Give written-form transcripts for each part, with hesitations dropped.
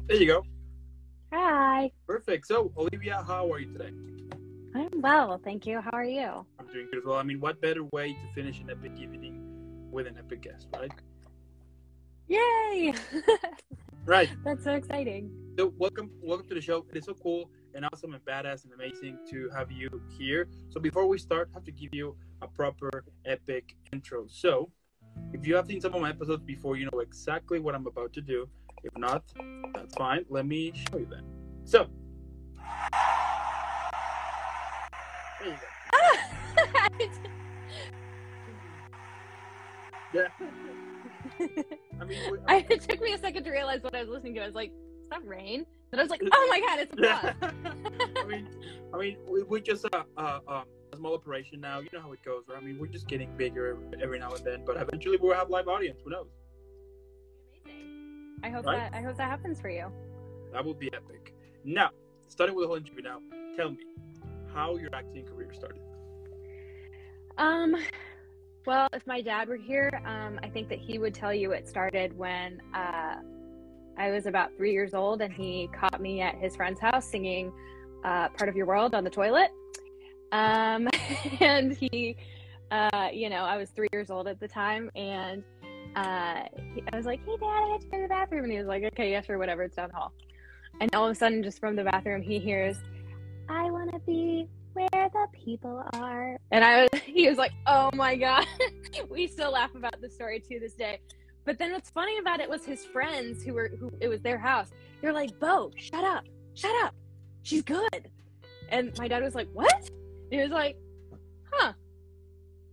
There you go. Hi. Perfect. So, Olivia, how are you today? I'm well, thank you. How are you? I'm doing good as well. I mean, what better way to finish an epic evening with an epic guest, right? Yay! Right. That's so exciting. So, welcome to the show. It is so cool and awesome and badass and amazing to have you here. So, before we start, I have to give you a proper epic intro. So, if you have seen some of my episodes before, you know exactly what I'm about to do. If not, that's fine. Let me show you then. So, there you go. Yeah. I mean, It took me a second to realize what I was listening to. I was like, is that rain? And I was like, oh my god, it's a bus. we're just a small operation now. You know how it goes, right? I mean, we're just getting bigger every now and then, but eventually we'll have live audience. Who knows? Amazing. I hope Right? that happens for you. That would be epic. Now, starting with the whole interview now, tell me how your acting career started. Well, if my dad were here, I think that he would tell you it started when I was about 3 years old, and he caught me at his friend's house singing Part of Your World on the toilet. And he, I was 3 years old at the time, and I was like, hey, Dad, I have to go to the bathroom. And he was like, okay, yeah, sure, whatever, it's down the hall. And all of a sudden, just from the bathroom, he hears, I want to be where the people are. And he was like, oh my God. We still laugh about the story to this day. But then what's funny about it was his friends who it was their house. They're like, Bo, shut up. She's good. And my dad was like, what? And he was like, huh,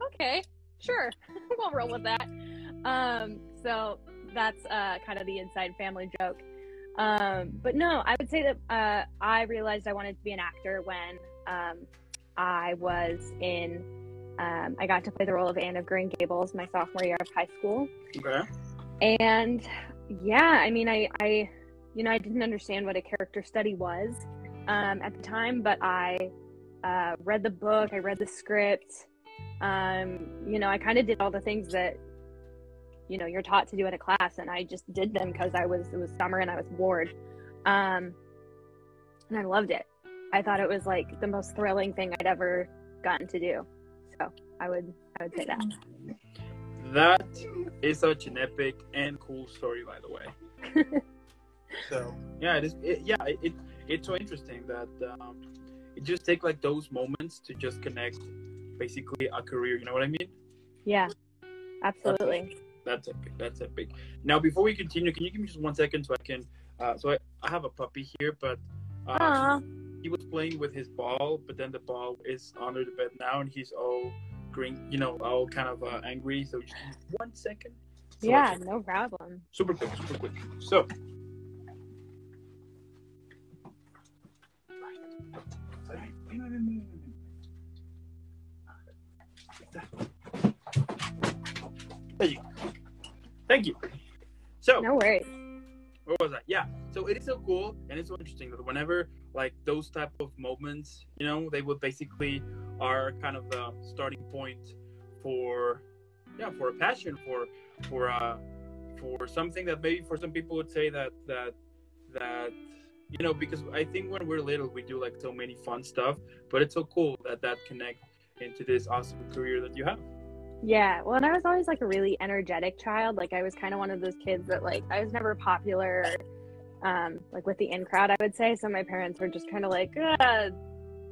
okay, sure. We'll roll with that. So that's kind of the inside family joke. But no, I would say that I realized I wanted to be an actor when I got to play the role of Anne of Green Gables my sophomore year of high school. Okay. And yeah, I mean, I didn't understand what a character study was at the time, but I read the book, I read the script. I kind of did all the things that you're taught to do in a class, and I just did them because it was summer and I was bored, and I loved it. I thought it was like the most thrilling thing I'd ever gotten to do. So I would say that. That is such an epic and cool story, by the way. So yeah, it's so interesting that it just takes like those moments to just connect basically a career. You know what I mean? Yeah, absolutely. That's epic. Now, before we continue, can you give me just 1 second so I can? I have a puppy here, but he was playing with his ball, but then the ball is under the bed now, and he's all green, all kind of angry. So just 1 second. So yeah, no problem. Super quick. So. There you go. Thank you. So, no worries. Where was I? Yeah. So it is so cool and it's so interesting that whenever like those type of moments, they would basically are kind of the starting point for a passion for something that maybe for some people would say that because I think when we're little we do like so many fun stuff, but it's so cool that connect into this awesome career that you have. Yeah, well, and I was always like a really energetic child. Like I was kind of one of those kids that like I was never popular, like with the in crowd, I would say. So my parents were just kind of like,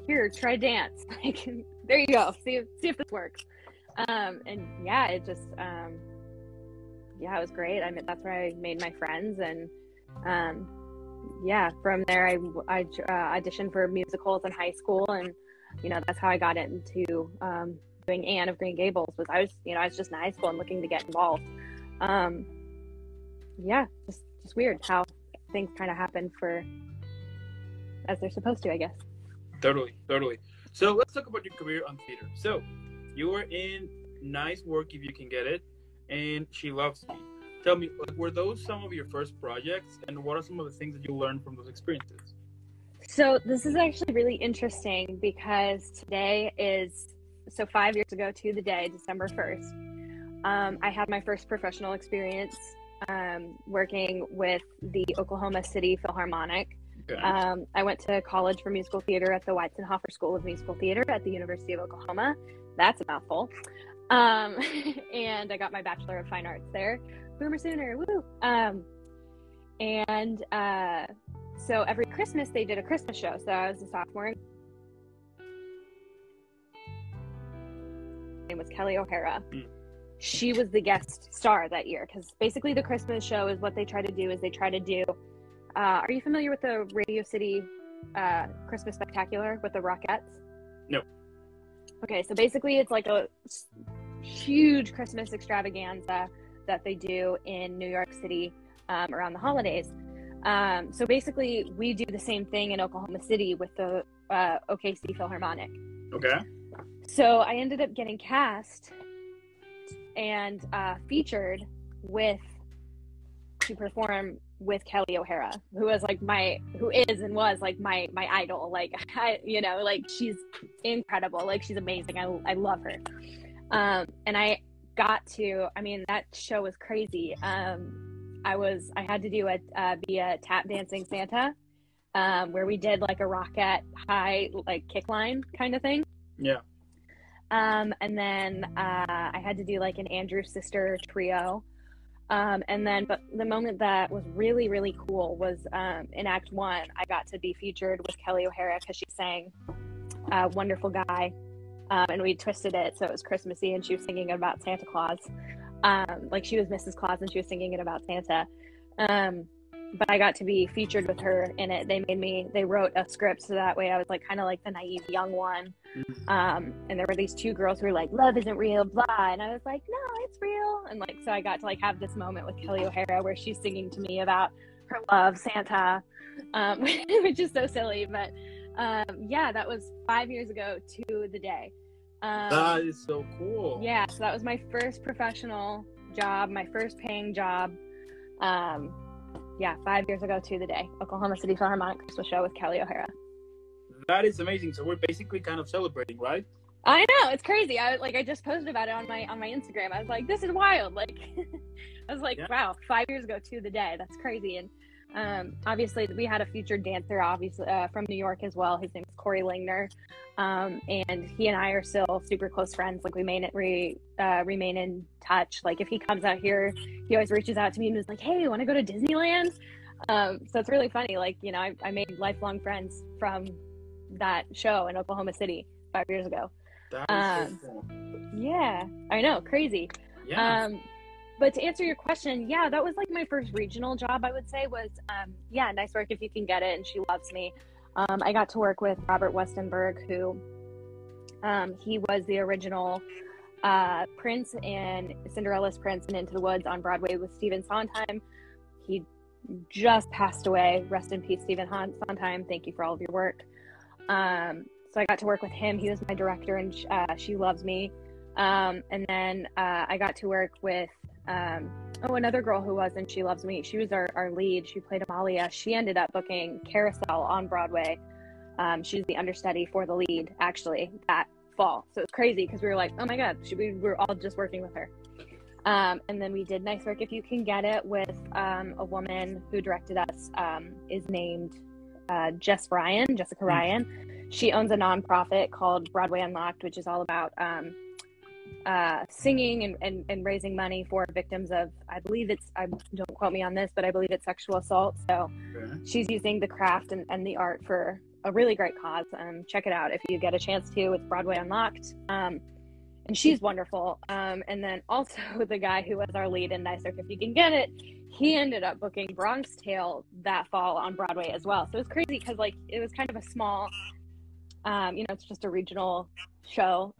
here, try dance. Like, there you go. See if this works. And yeah, it just, it was great. I mean, that's where I made my friends, and from there I auditioned for musicals in high school, and that's how I got into doing Anne of Green Gables. I was just in high school and looking to get involved. Just weird how things kind of happen as they're supposed to, I guess. Totally. So let's talk about your career on theater. So you were in Nice Work If You Can Get It and She Loves Me. Tell me, were those some of your first projects, and what are some of the things that you learned from those experiences? So this is actually really interesting because today is 5 years ago to the day, December 1st. I had my first professional experience working with the Oklahoma City Philharmonic. Okay. I went to college for musical theater at the Weizenhofer School of Musical Theater at the University of Oklahoma. That's a mouthful. And I got my Bachelor of Fine Arts there. Boomer Sooner, woo! So every Christmas they did a Christmas show. So I was a sophomore. Her name was Kelly O'Hara. She was the guest star that year, because basically the Christmas show is what they try to do is they try to do. Are you familiar with the Radio City Christmas Spectacular with the Rockettes? No. Okay, so basically it's like a huge Christmas extravaganza that they do in New York City around the holidays. So basically we do the same thing in Oklahoma City with the OKC Philharmonic. Okay. So I ended up getting cast and featured to perform with Kelly O'Hara, who is my idol. Like, she's incredible. Like, she's amazing. I love her. And I got to, that show was crazy. I had to be a tap dancing Santa, where we did like a Rockette high, like kick line kind of thing. Yeah. And then I had to do like an Andrew Sister trio. But the moment that was really, really cool was in Act 1, I got to be featured with Kelly O'Hara because she sang Wonderful Guy. And we twisted it so it was Christmassy, and she was singing about Santa Claus. Like she was Mrs. Claus and she was singing it about Santa. But I got to be featured with her in it. They wrote a script so that way I was like kind of like the naive young one. And there were these two girls who were like, love isn't real, blah. And I was like, no, it's real. And like, so I got to like have this moment with Kelly O'Hara where she's singing to me about her love, Santa, which is so silly. But yeah, that was 5 years ago to the day. That is so cool. Yeah, so that was my first professional job, my first paying job. 5 years ago to the day. Oklahoma City Philharmonic Christmas show with Kelly O'Hara. That is amazing. So we're basically kind of celebrating, right? I know, it's crazy. I just posted about it on my Instagram. I was like, this is wild. Like, I was like, yeah. Wow, 5 years ago to the day. That's crazy. And obviously, we had a featured dancer, obviously from New York as well. His name is Corey Lingner, and he and I are still super close friends. Like, we remain in touch. Like, if he comes out here, he always reaches out to me and is like, "Hey, want to go to Disneyland?" So it's really funny. Like, you know, I made lifelong friends from that show in Oklahoma City 5 years ago. That is so cool. Yeah, I know, crazy. Yeah. But to answer your question, yeah, that was like my first regional job, I would say, was, nice work if you can get it, and she loves me. I got to work with Robert Westenberg, who, he was the original Prince and Cinderella's Prince and Into the Woods on Broadway with Stephen Sondheim. He just passed away. Rest in peace, Stephen Sondheim. Thank you for all of your work. So I got to work with him. He was my director, and she loves me. And then I got to work with another girl who was, and she loves me. She was our lead. She played Amalia. She ended up booking Carousel on Broadway. She was the understudy for the lead, actually, that fall. So it's crazy because we were like, oh my God, we were all just working with her. And then we did Nice Work If You Can Get It with a woman who directed us, is named Jessica Ryan. She owns a nonprofit called Broadway Unlocked, which is all about singing and raising money for victims of, don't quote me on this, but I believe it's sexual assault. So she's using the craft and the art for a really great cause. Check it out if you get a chance to. It's Broadway Unlocked. And she's wonderful. And then also the guy who was our lead in Nice Work If You Can Get It, he ended up booking Bronx Tale that fall on Broadway as well. So it's crazy because like it was kind of a small, it's just a regional show.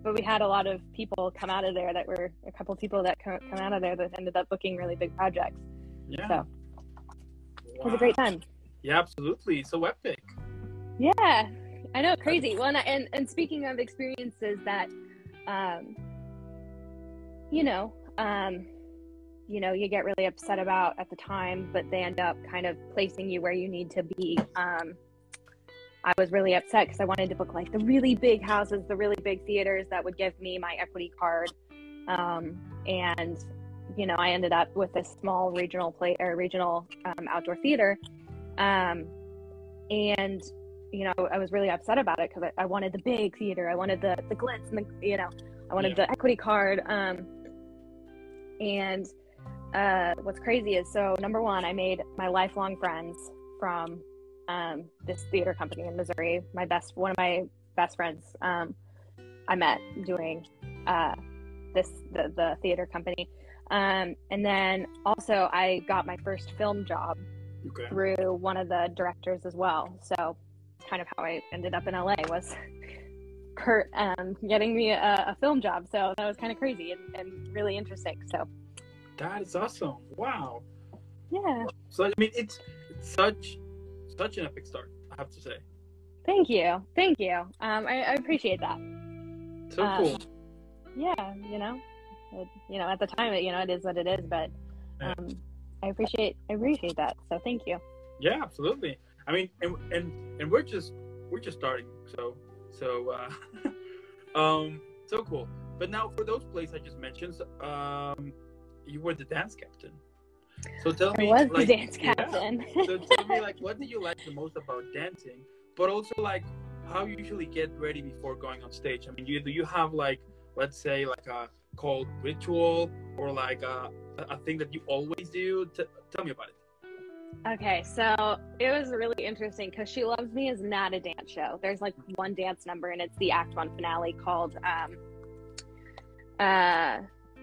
But we had a lot of people come out of there that were a couple of people that come out of there that ended up booking really big projects. Yeah. So it was a great time. Yeah, absolutely. So epic. Yeah, I know, crazy. Well, and speaking of experiences that, you get really upset about at the time, but they end up kind of placing you where you need to be. I was really upset because I wanted to book like the really big houses, the really big theaters that would give me my equity card. And, I ended up with this small regional outdoor theater. And, I was really upset about it because I wanted the big theater. I wanted the glitz and I wanted the equity card. And what's crazy is, so number one, I made my lifelong friends from this theater company in Missouri. One of my best friends I met doing the theater company. And then also I got my first film job through one of the directors as well. So kind of how I ended up in LA was Kurt getting me a film job. So that was kind of crazy and really interesting. So that is awesome. Wow. Yeah. So I mean, it's such an epic start, I have to say. Thank you. I appreciate that. So cool. Yeah, at the time, it is what it is, but I appreciate that. So thank you. Yeah, absolutely. I mean, and we're just starting. So so cool. But now for those plays I just mentioned, you were the dance captain. So tell me, I was the dance captain. So tell me, what do you like the most about dancing? But also, how you usually get ready before going on stage. I mean, do you have let's say a called ritual or a thing that you always do? Tell me about it. Okay, so it was really interesting because She Loves Me is not a dance show. There's one dance number, and it's the Act 1 finale called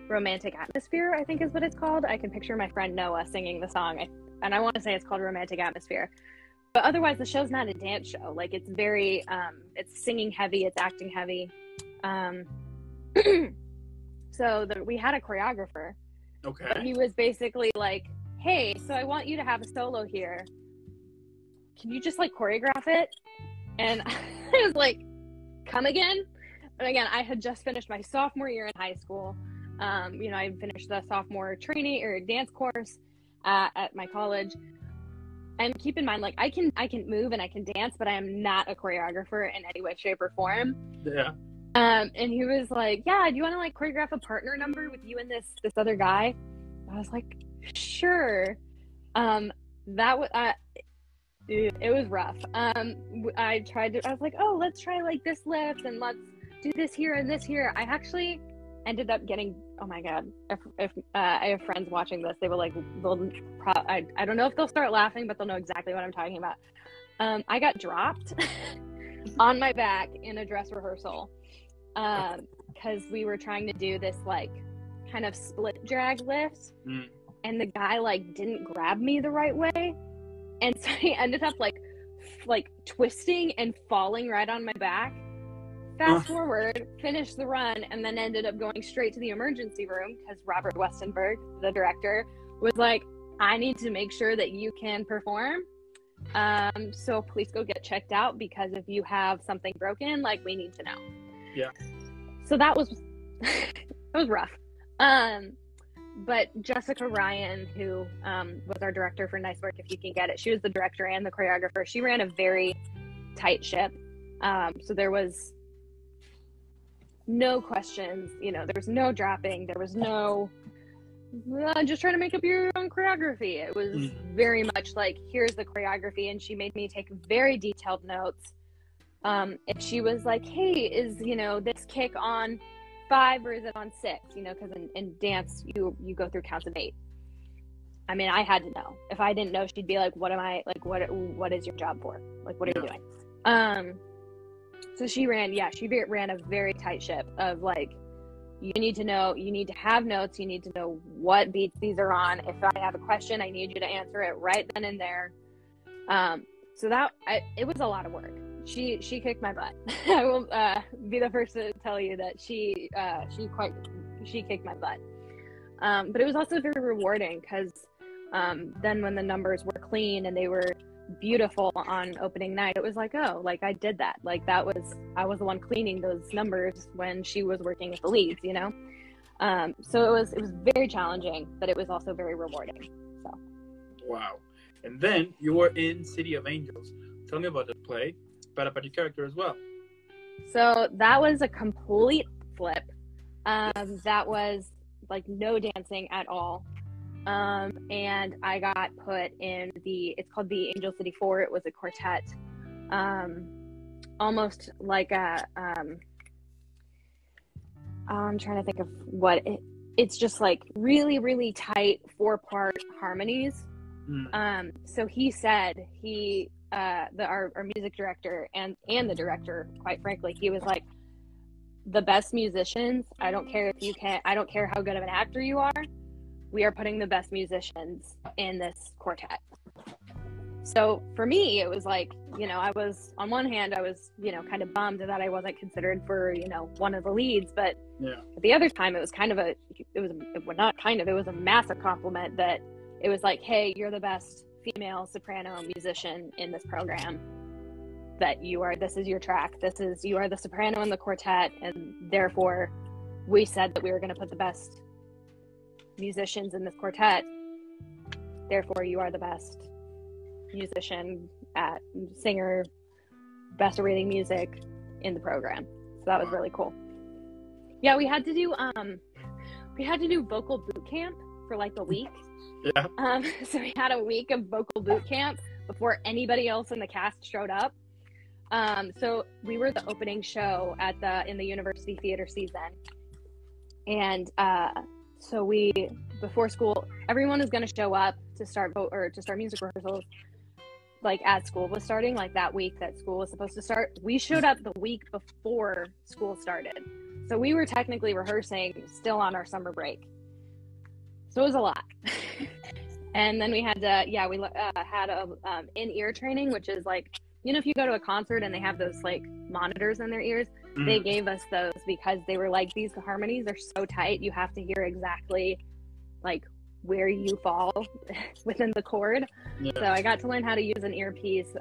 Romantic Atmosphere, I think is what it's called. I can picture my friend Noah singing the song, and I want to say it's called Romantic Atmosphere. But otherwise, the show's not a dance show. It's very, it's singing heavy, it's acting heavy. So we had a choreographer. Okay. But he was basically like, hey, so I want you to have a solo here. Can you just choreograph it? And I was like, come again? And again, I had just finished my sophomore year in high school. I finished the sophomore training or dance course at my college. And keep in mind, I can move and I can dance, but I am not a choreographer in any way, shape, or form. Yeah. And he was like, yeah, do you want to choreograph a partner number with you and this other guy? I was like, sure. That was it was rough. I was like, oh, let's try this lift and let's do this here and this here. I actually ended up getting, oh my god, if I have friends watching this, they will I don't know if they'll start laughing, but they'll know exactly what I'm talking about. I got dropped on my back in a dress rehearsal because we were trying to do this kind of split drag lift, and the guy didn't grab me the right way, and so he ended up twisting and falling right on my back. Fast forward, finished the run, and then ended up going straight to the emergency room because Robert Westenberg, the director, was like, I need to make sure that you can perform. So please go get checked out because if you have something broken, we need to know. Yeah. So that was, it was rough. But Jessica Ryan, who was our director for Nice Work If You Can Get It, she was the director and the choreographer. She ran a very tight ship. So there was no questions, there was no dropping, there was no just trying to make up your own choreography. It was very much here's the choreography, and she made me take very detailed notes. If she was like, hey, is this kick on 5 or is it on 6? Because in dance you go through counts of 8. I mean, I had to know. If I didn't know, she'd be like, what am I what is your job for? What are you doing? So she ran a very tight ship of you need to know, you need to have notes, you need to know what beats these are on. If I have a question, I need you to answer it right then and there. So it was a lot of work. She kicked my butt. I will be the first to tell you that she kicked my butt. But it was also very rewarding because then when the numbers were clean and they were beautiful on opening night, it was I did that. I was the one cleaning those numbers when she was working with the leads, so it was very challenging, but it was also very rewarding. So wow. And then you were in City of Angels. Tell me about the play, but about your character as well. So that was a complete flip. That was like no dancing at all. And I got put in it's called the Angel City Four. It was a quartet, almost like I'm trying to think of what it's just like really, really tight 4-part harmonies. So he said our music director and the director, quite frankly, he was like, the best musicians, I don't care how good of an actor you are, we are putting the best musicians in this quartet. So for me, it was like, I was, on one hand, I was, kind of bummed that I wasn't considered for, one of the leads, but at the other time, it was a massive compliment that it was like, hey, you're the best female soprano musician in this program, this is your track, you are the soprano in the quartet, and therefore we said that we were going to put the best musicians in this quartet, therefore you are the best musician, singer, best reading music in the program. So that was really cool. Yeah, we had to do vocal boot camp for like a week. So we had a week of vocal boot camp before anybody else in the cast showed up. So we were the opening show in the university theater season, and so before school, everyone is going to show up to start music rehearsals, like as school was starting, like that week that school was supposed to start. We showed up the week before school started, so we were technically rehearsing still on our summer break. So it was a lot. And then we had to, had a in-ear training, which is like, if you go to a concert and they have those like monitors in their ears, they gave us those because they were like, these harmonies are so tight, you have to hear exactly like where you fall within the chord. So I got to learn how to use an earpiece,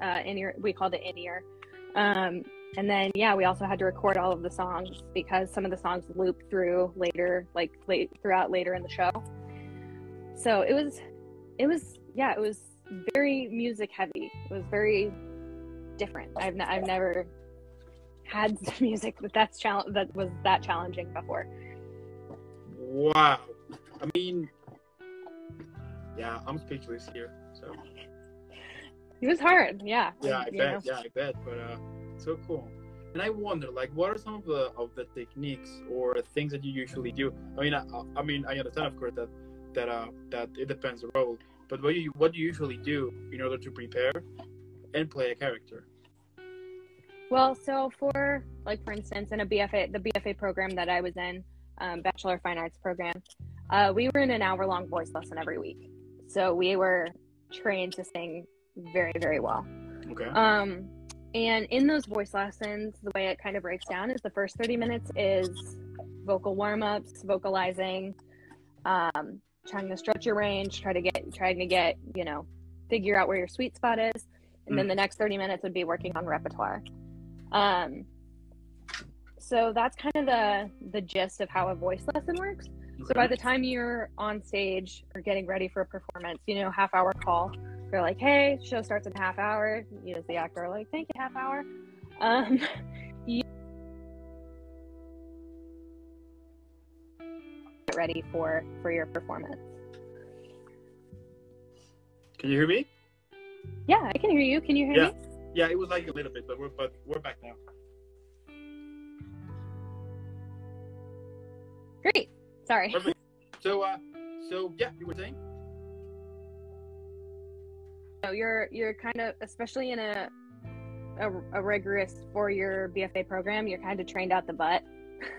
we called it in-ear. And then, we also had to record all of the songs because some of the songs loop through later, throughout later in the show. So it was very music heavy. It was very different. I've never had music that was that challenging before. Wow. I mean, I'm speechless here. So it was hard. Yeah. I bet. But so cool. And I wonder, like, what are some of the techniques or things that you usually do? I understand, of course, that it depends on the role, but what do you usually do in order to prepare and play a character? Well, so for instance, in the BFA program that I was in, Bachelor of Fine Arts program, we were in an hour-long voice lesson every week. So we were trained to sing very, very well. Okay. And in those voice lessons, the way it kind of breaks down is the first 30 minutes is vocal warm-ups, vocalizing, trying to stretch your range, trying to get, figure out where your sweet spot is. And then the next 30 minutes would be working on repertoire. So that's kind of the gist of how a voice lesson works. So by the time you're on stage or getting ready for a performance, half-hour call, they're like, hey, show starts in a half hour. You as the actor are like, thank you, half hour. You get ready for your performance. Can you hear me? Yeah, I can hear you. Can you hear me? Yeah, it was like a little bit, but we're back now. Great. Sorry. Perfect. So you were saying? So you're kind of, especially in a rigorous 4-year BFA program, you're kind of trained out the butt.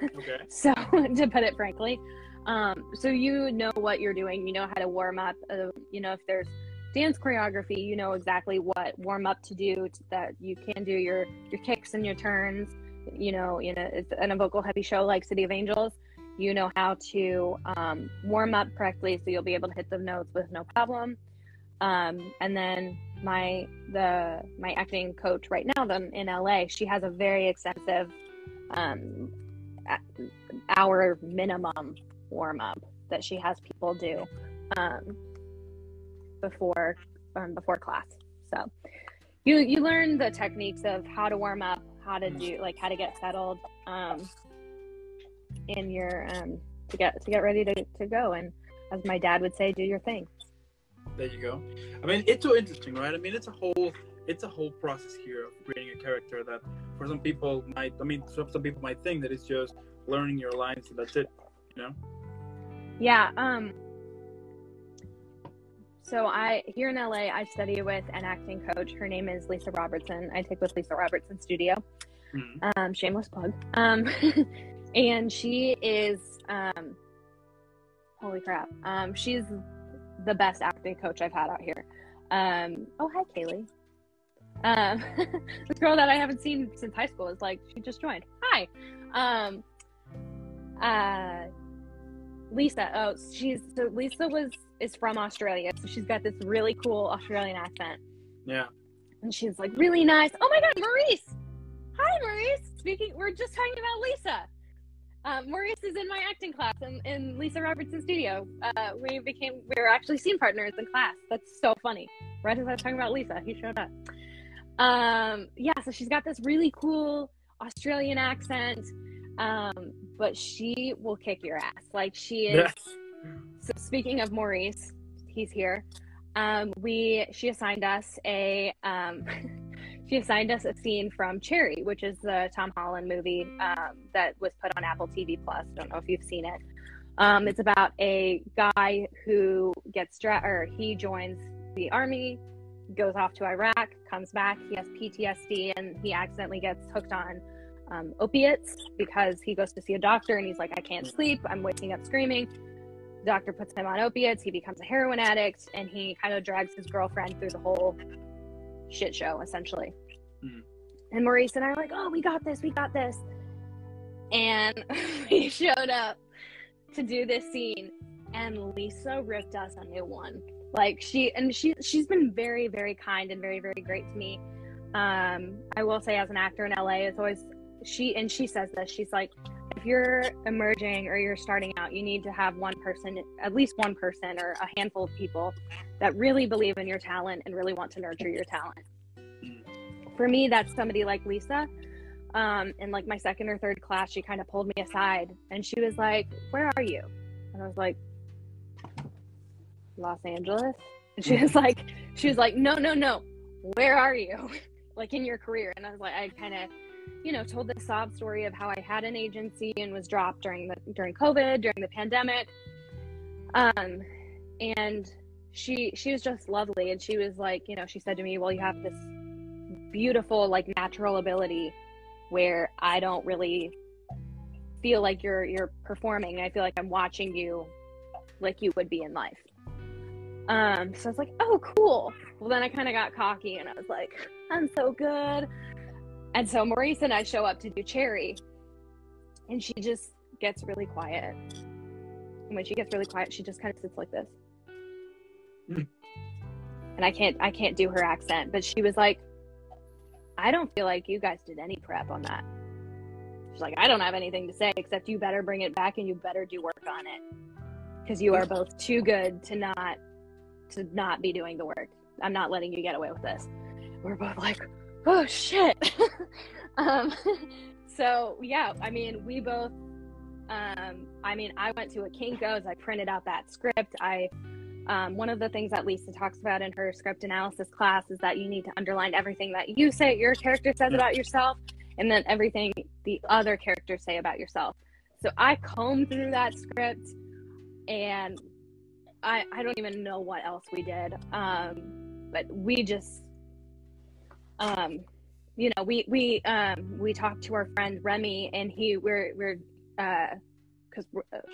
Okay. So to put it frankly, so you know what you're doing. You know how to warm up. If there's dance choreography, you know exactly what warm up to do, that you can do your kicks and your turns. It's in a vocal heavy show like City of Angels, you know how to warm up correctly, so you'll be able to hit the notes with no problem. And then my acting coach right now, in LA, she has a very extensive hour minimum warm up that she has people do before class. So you learn the techniques of how to warm up, how to do, how to get settled in your get ready to go. And as my dad would say, do your thing. There you go. I mean, it's so interesting, right? I mean, it's a whole process here of creating a character that for some people some people might think that it's just learning your lines and that's it, you know? Yeah. So here in LA, I study with an acting coach. Her name is Lisa Robertson. I take with Lisa Robertson Studio. Mm-hmm. Shameless plug. And she is, holy crap. She's the best acting coach I've had out here. Oh, hi, Kaylee. This girl that I haven't seen since high school is like, she just joined. Hi. Lisa. Oh, Lisa is from Australia, so she's got this really cool Australian accent. Yeah. And she's like really nice. Oh my God, Maurice! Hi, Maurice. We're just talking about Lisa. Maurice is in my acting class in Lisa Robertson Studio. We were actually scene partners in class. That's so funny. Right as I was talking about Lisa, he showed up. Yeah, so she's got this really cool Australian accent. But she will kick your ass. Like she is. Yes. So speaking of Maurice, he's here. She assigned us a scene from Cherry, which is the Tom Holland movie that was put on Apple TV Plus. Don't know if you've seen it. It's about a guy who he joins the army, goes off to Iraq, comes back. He has PTSD, and he accidentally gets hooked on opiates because he goes to see a doctor and he's like, I can't sleep, I'm waking up screaming. The doctor puts him on opiates, he becomes a heroin addict, and he kind of drags his girlfriend through the whole shit show essentially. And Maurice and I are like, oh, we got this, and we showed up to do this scene and Lisa ripped us a new one. Like she's been very, very kind and very, very great to me. I will say, as an actor in LA, it's always she says this, she's like, if you're emerging or you're starting out, you need to have at least one person or a handful of people that really believe in your talent and really want to nurture your talent. For me, that's somebody like Lisa. In like my second or third class, she kind of pulled me aside and she was like, where are you? And I was like, Los Angeles. And she was like, no, where are you? Like in your career. And I was like, I kind of, told the sob story of how I had an agency and was dropped during COVID, during the pandemic. And she was just lovely. And she was like, she said to me, well, you have this beautiful, like, natural ability where I don't really feel like you're performing. I feel like I'm watching you like you would be in life. So I was like, oh, cool. Well, then I kind of got cocky and I was like, I'm so good. And so Maurice and I show up to do Cherry and she just gets really quiet. And when she gets really quiet, she just kind of sits like this. And I can't do her accent, but she was like, I don't feel like you guys did any prep on that. She's like, I don't have anything to say except you better bring it back and you better do work on it. Because you are both too good to not be doing the work. I'm not letting you get away with this. We're both like, oh shit. So yeah, I mean, we both, I went to a Kinko's, I printed out that script. One of the things that Lisa talks about in her script analysis class is that you need to underline everything that your character says about yourself, and then everything the other characters say about yourself. So I combed through that script, and I don't even know what else we did. But we just, we talked to our friend Remy, and because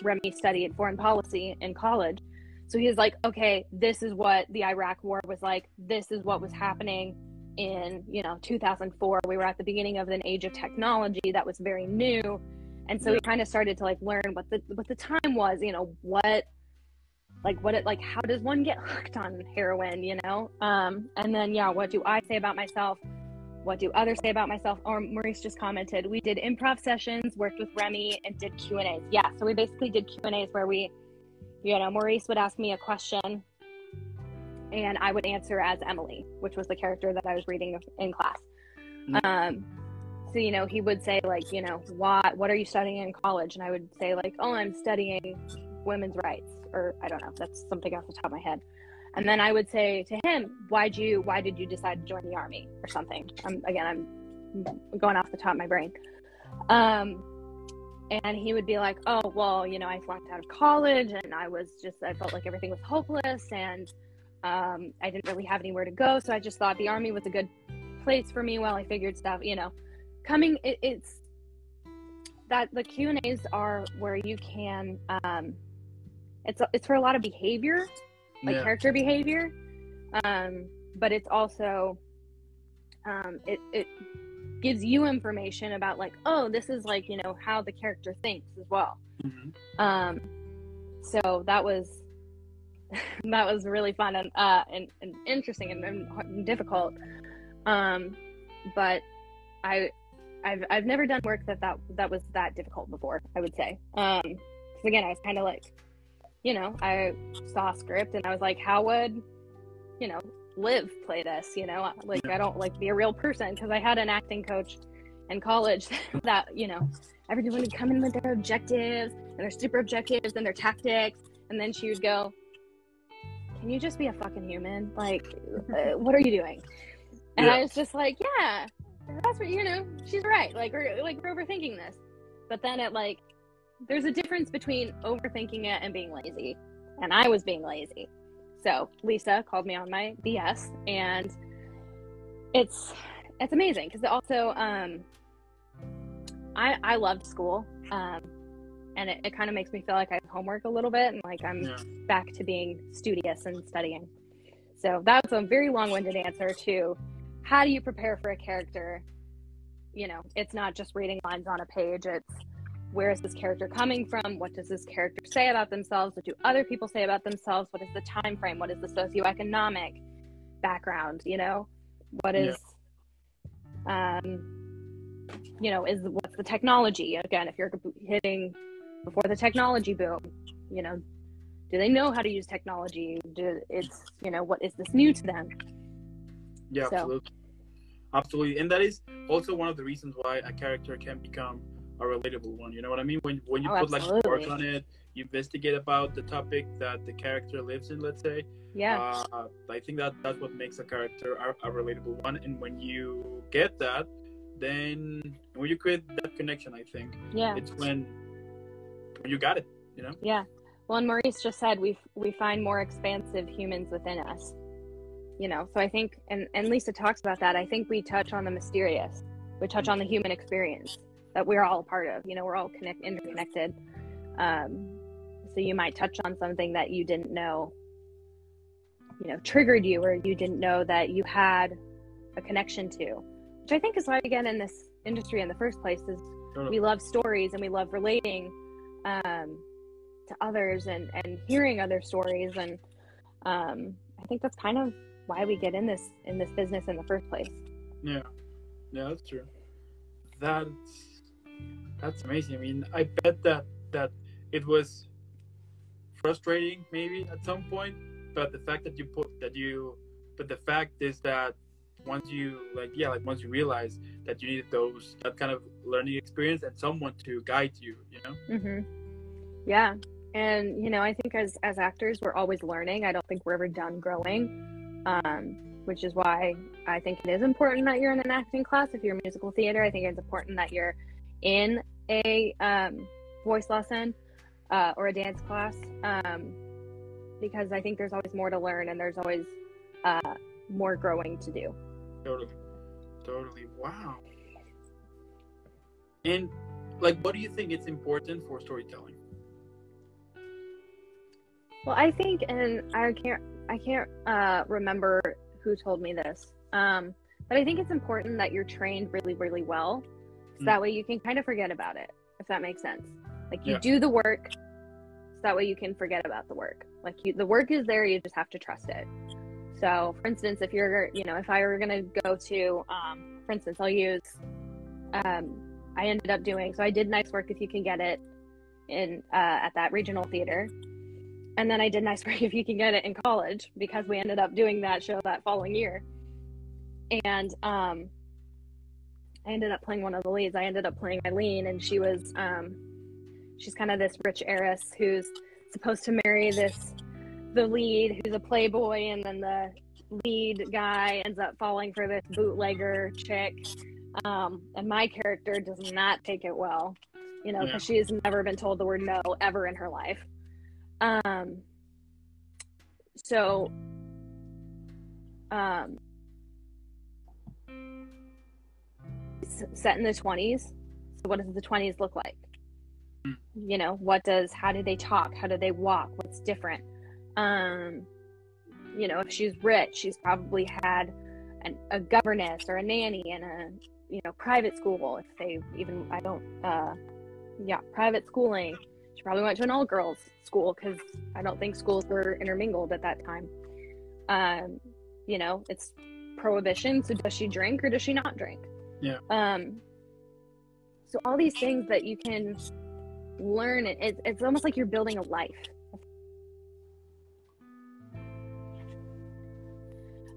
Remy studied foreign policy in college. So he was like, okay, this is what the Iraq war was like. This is what was happening in, 2004. We were at the beginning of an age of technology that was very new. And so we kind of started to learn what the time was, how does one get hooked on heroin, and then, what do I say about myself? What do others say about myself? Or Maurice just commented, we did improv sessions, worked with Remy, and did Q&As. Yeah, so we basically did Q&As where we, Maurice would ask me a question and I would answer as Emily, which was the character that I was reading in class. So, you know, he would say like, you know, what are you studying in college? And I would say like, oh, I'm studying women's rights, or I don't know, that's something off the top of my head. And then I would say to him, why did you decide to join the Army or something? I'm going off the top of my brain. And he would be like, oh, well, you know, I flunked out of college and I felt like everything was hopeless, and I didn't really have anywhere to go. So I just thought the Army was a good place for me while I figured stuff, you know, it's that the Q&As are where you can, it's for a lot of behavior, like character behavior. But it's also, it gives you information about like, oh, this is like, you know, how the character thinks as well. Mm-hmm. So that was really fun and interesting and difficult. But I've never done work that was that difficult before, I would say. 'Cause again, I was kind of like, you know, I saw a script and I was like, how would, you know, Liv play this, you know, like I don't like be a real person, because I had an acting coach in college that, you know, everyone would come in with their objectives and their super objectives and their tactics, and then she would go, can you just be a fucking human? Like, what are you doing? And I was just like, yeah, that's what, you know, she's right. Like we're overthinking this. But then there's a difference between overthinking it and being lazy. And I was being lazy. So Lisa called me on my BS, and it's amazing because also I loved school, and it kind of makes me feel like I have homework a little bit, and like I'm back to being studious and studying. So that's a very long-winded answer to how do you prepare for a character. You know, it's not just reading lines on a page, it's where is this character coming from? What does this character say about themselves? What do other people say about themselves? What is the time frame? What is the socioeconomic background? You know, what is, you know, what's the technology? Again, if you're hitting before the technology boom, you know, do they know how to use technology? You know, what is this new to them? Yeah, absolutely. And that is also one of the reasons why a character can become a relatable one. You know what I mean? When you put like work on it, you investigate about the topic that the character lives in, let's say. Yeah. I think that's what makes a character a relatable one. And when you get that, then when you create that connection, I think it's when you got it. You know? Yeah. Well, and Maurice just said we find more expansive humans within us. You know, so I think, and Lisa talks about that. I think we touch on the mysterious. We touch on the human experience that we're all a part of. You know, we're all interconnected. So you might touch on something that you didn't know, you know, triggered you, or you didn't know that you had a connection to, which I think is why we get in this industry in the first place, is we love stories and we love relating to others and hearing other stories. And I think that's kind of why we get in this business in the first place. Yeah, that's true. That's amazing. I mean, I bet that it was frustrating maybe at some point, but the fact that the fact is that once you once you realize that you needed that kind of learning experience and someone to guide you, you know? Mm-hmm. Yeah. And, you know, I think as actors, we're always learning. I don't think we're ever done growing, which is why I think it is important that you're in an acting class. If you're in musical theater, I think it's important that you're in a voice lesson or a dance class, because I think there's always more to learn and there's always more growing to do. Totally. Wow. And like, what do you think is important for storytelling? Well, I think, and I can't remember who told me this, but I think it's important that you're trained really, really well, so that way you can kind of forget about it, if that makes sense. Like you do the work, so that way you can forget about the work. Like the work is there, you just have to trust it. So, for instance, if I were going to go to, for instance, I'll use, I ended up doing, so I did Nice Work If You Can Get It at that regional theater. And then I did Nice Work If You Can Get It in college, because we ended up doing that show that following year. And I ended up playing one of the leads. I ended up playing Eileen, and she was she's kind of this rich heiress who's supposed to marry the lead who's a playboy, and then the lead guy ends up falling for this bootlegger chick. And my character does not take it well, because she has never been told the word no ever in her life. So it's set in the 20s. So what does the 20s look like? How do they talk? How do they walk? What's different? If she's rich, she's probably had a governess or a nanny and a private school. If they even, private schooling. She probably went to an all girls school, because I don't think schools were intermingled at that time. It's prohibition. So does she drink or does she not drink? Yeah. So all these things that you can learn, it's almost like you're building a life.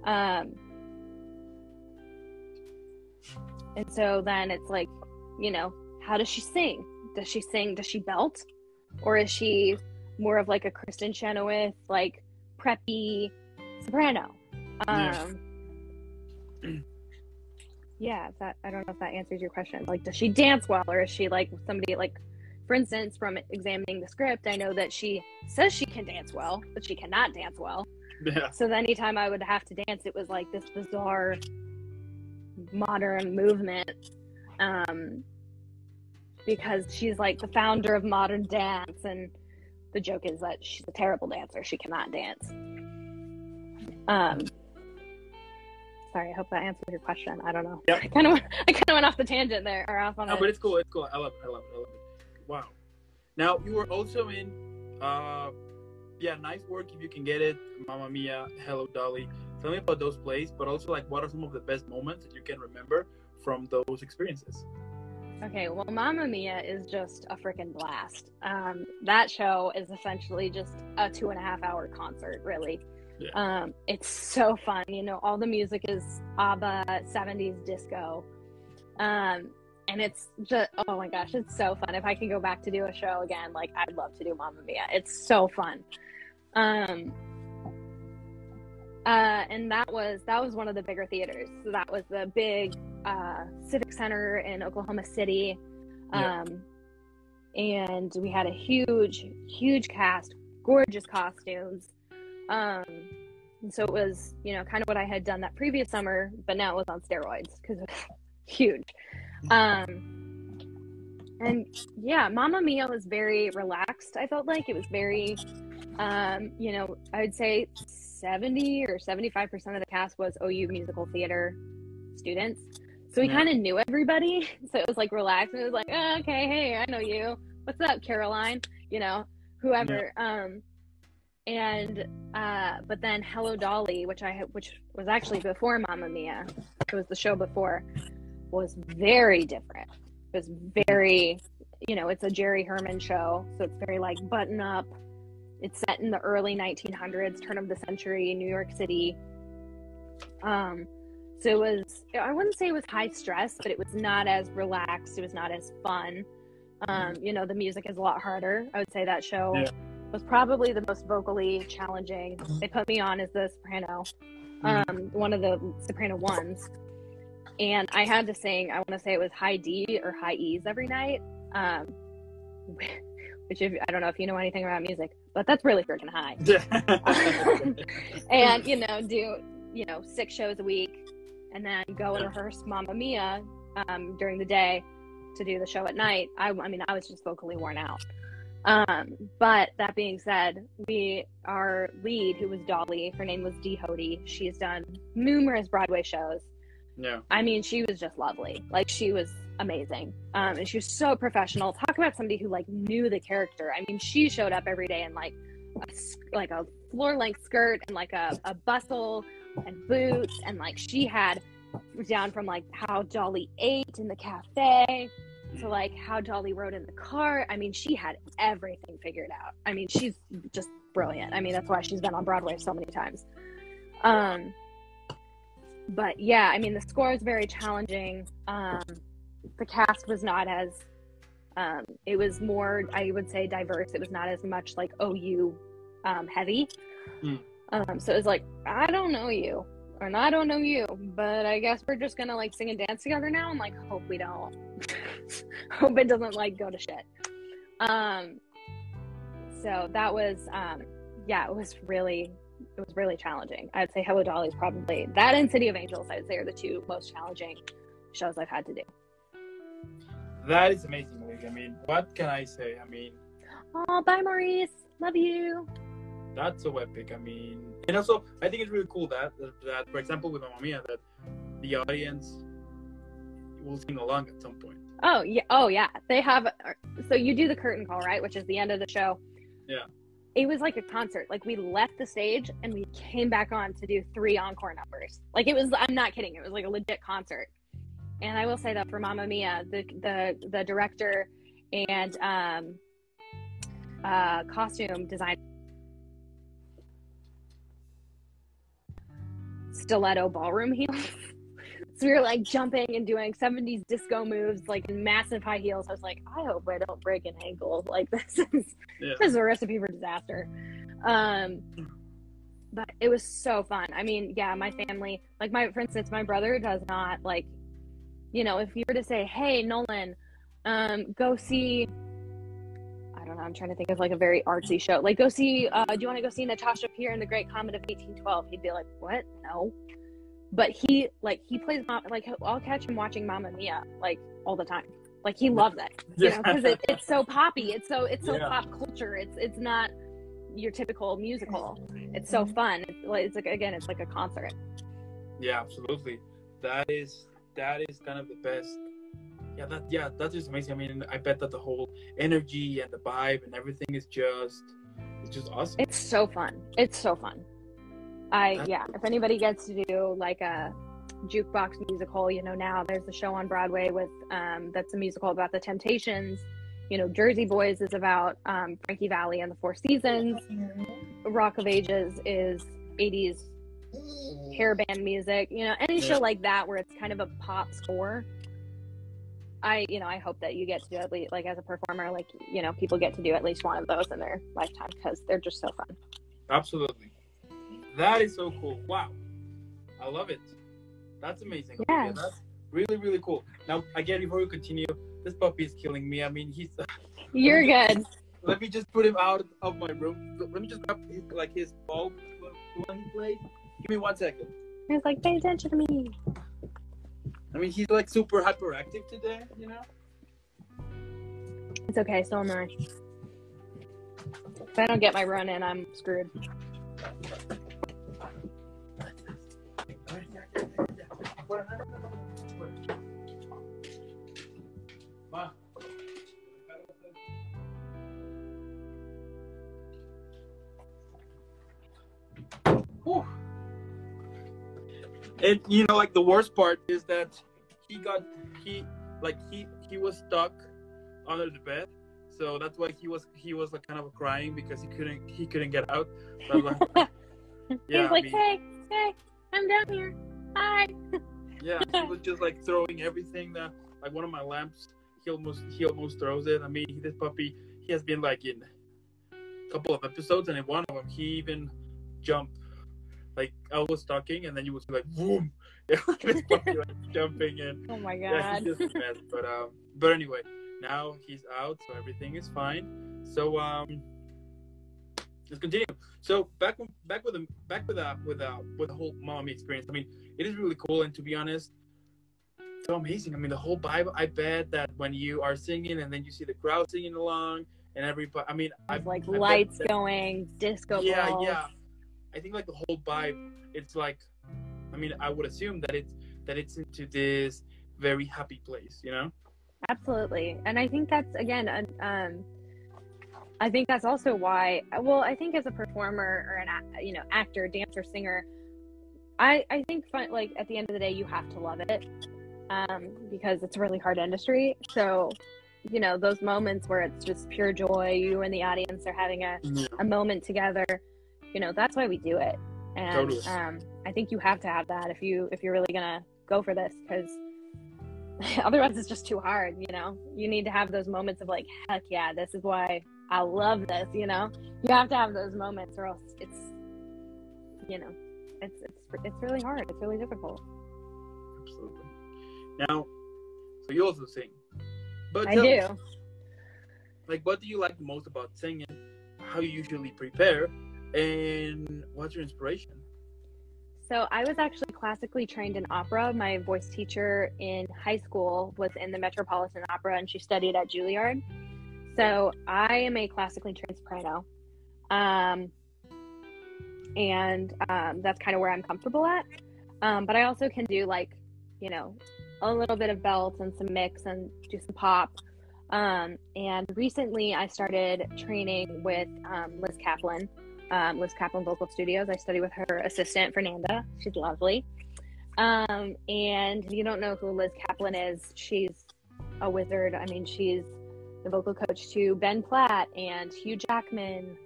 And so then it's like, how does she sing? Does she sing? Does she belt? Or is she more of like a Kristen Chenoweth, like preppy soprano? I don't know if that answers your question. Like, does she dance well, or is she like somebody, like, for instance, from examining the script, I know that she says she can dance well, but she cannot dance well. Yeah. So then anytime I would have to dance, it was like this bizarre modern movement, because she's like the founder of modern dance, and the joke is that she's a terrible dancer. She cannot dance. Sorry, I hope that answers your question. I don't know. Yep. I kind of went off the tangent there, or off on. No, but it's cool. It's cool. I love it. Wow. Now, you were also in, Nice Work If You Can Get It, Mamma Mia, Hello Dolly. Tell me about those plays, but also, like, what are some of the best moments that you can remember from those experiences? Okay, well, Mamma Mia is just a freaking blast. That show is essentially just a 2.5-hour concert, really. Yeah. It's so fun. All the music is ABBA, 70s disco. And it's just, oh my gosh, it's so fun. If I can go back to do a show again, like, I'd love to do Mamma Mia. It's so fun. And that was one of the bigger theaters. So that was the big Civic Center in Oklahoma City. And we had a huge cast, gorgeous costumes. And so it was, kind of what I had done that previous summer, but now it was on steroids because it was huge. And yeah, Mamma Mia was very relaxed. I felt like it was very, I would say 70 or 75% of the cast was OU musical theater students. So we kind of knew everybody. So it was like relaxed, and it was like, oh, okay, hey, I know you. What's up, Caroline? Whoever. But then Hello Dolly, which was actually before Mamma Mia, it was the show before, was very different. It was very, it's a Jerry Herman show, so it's very like button up. It's set in the early 1900s, turn of the century, New York City. So it was, I wouldn't say it was high stress, but it was not as relaxed. It was not as fun. The music is a lot harder. I would say that show was probably the most vocally challenging. They put me on as the soprano, one of the soprano ones. And I had to sing, I want to say it was high D or high E's every night. Which I don't know if you know anything about music, but that's really freaking high. And, do, 6 shows a week, and then go and rehearse Mamma Mia during the day to do the show at night. I was just vocally worn out. But that being said, our lead, who was Dolly, her name was Dee Hody. She's done numerous Broadway shows. Yeah. She was just lovely. Like, she was amazing. And she was so professional. Talk about somebody who like knew the character. She showed up every day in like a floor length skirt and like a bustle and boots, and like she had down from like how Dolly ate in the cafe to like how Dolly rode in the car. She had everything figured out. She's just brilliant. That's why she's been on Broadway so many times. But yeah, I mean, the score is very challenging. The cast was not as, it was more, I would say, diverse. It was not as much like OU heavy. So it was like, I don't know you, and I don't know you, but I guess we're just gonna like sing and dance together now, and like hope we don't, hope it doesn't like go to shit. So that was, yeah, it was really challenging. I'd say Hello Dolly is probably, that and City of Angels, I would say, are the two most challenging shows I've had to do. That is amazing, Olivia. I mean, what can I say? I mean, oh, bye, Maurice. Love you. That's so epic. I mean, and also, I think it's really cool that for example, with Mamma Mia, that the audience will sing along at some point. Oh, yeah. Oh, yeah. They have, so you do the curtain call, right? Which is the end of the show. Yeah. It was like a concert. Like, we left the stage and we came back on to do 3 encore numbers. Like, it was, I'm not kidding. It was like a legit concert. And I will say that for Mamma Mia, the director and costume design, stiletto ballroom heels. So we were like jumping and doing 70s disco moves, like in massive high heels. I was like, I hope I don't break an ankle. Like, this is a recipe for disaster. But it was so fun. I mean, yeah, my family, like for instance, my brother does not like, you know, if you were to say, hey, Nolan, go see, I don't know, I'm trying to think of like a very artsy show. Like, go see, do you want to go see Natasha Pierre in The Great Comet of 1812? He'd be like, what? No. But he plays, like, I'll catch him watching Mamma Mia, like, all the time. Like, he loves it, you know, because it's so poppy. It's so pop culture. It's not your typical musical. It's so fun. It's like, again, it's like a concert. Yeah, absolutely. That is kind of the best. That's just amazing. I mean, I bet that the whole energy and the vibe and everything is just awesome. It's so fun. If anybody gets to do like a jukebox musical, you know, now there's a show on Broadway with that's a musical about the Temptations. You know, Jersey Boys is about Frankie Valli and the Four Seasons. Rock of Ages is 80s hair band music. You know, any show like that where it's kind of a pop score. I hope that you get to do at least, like, as a performer, like, you know, people get to do at least one of those in their lifetime because they're just so fun. Absolutely. That is so cool. Wow. I love it. That's amazing. Yeah. That's really, really cool. Now, again, before we continue, this puppy is killing me. I mean, You're good. Let me just put him out of my room. Let me just grab his ball when he plays. Give me 1 second. He's like, pay attention to me. I mean, he's like super hyperactive today, you know? It's okay, so am I. If I don't get my run in, I'm screwed. And you know, like, the worst part is that he was stuck under the bed, so that's why he was like kind of crying because he couldn't get out. So like, yeah, he's like, hey, I'm down here. Hi. Yeah, he was just like throwing everything that, like, one of my lamps, he almost throws it. I mean, this puppy, he has been like in a couple of episodes, and in one of them he even jumped. Like, I was talking, and then you would see, like, boom! This puppy, like, jumping in. Oh my god! Yeah, he's just a mess. But anyway, now he's out, so everything is fine. So let's continue. So back with the whole Mamma Mia experience. I mean, it is really cool, and to be honest, so amazing. I mean, the whole vibe. I bet that when you are singing, and then you see the crowd singing along, and everybody. I mean, like lights going, disco balls. Yeah. I think, like, the whole vibe, it's like, I mean, I would assume that it's into this very happy place, you know? Absolutely. And I think that's, again, I think that's also why, well, I think as a performer or an actor, dancer, singer, I think like at the end of the day, you have to love it because it's a really hard industry. So, you know, those moments where it's just pure joy, you and the audience are having a moment together. You know, that's why we do it. And Totally. I think you have to have that if you're really gonna go for this, because otherwise it's just too hard. You need to have those moments of like, heck yeah, this is why I love this. You have to have those moments, or else it's really hard. It's really difficult. Absolutely. Now, so you also sing, but I do. Like, what do you like the most about singing? How you usually prepare, and what's your inspiration? So I was actually classically trained in opera. My voice teacher in high school was in the Metropolitan Opera, and she studied at Juilliard. So I am a classically trained soprano. And that's kind of where I'm comfortable at. But I also can do a little bit of belts and some mix and do some pop. And recently I started training with Liz Kaplan Vocal Studios. I study with her assistant, Fernanda. She's lovely. And if you don't know who Liz Kaplan is, she's a wizard. I mean, she's the vocal coach to Ben Platt and Hugh Jackman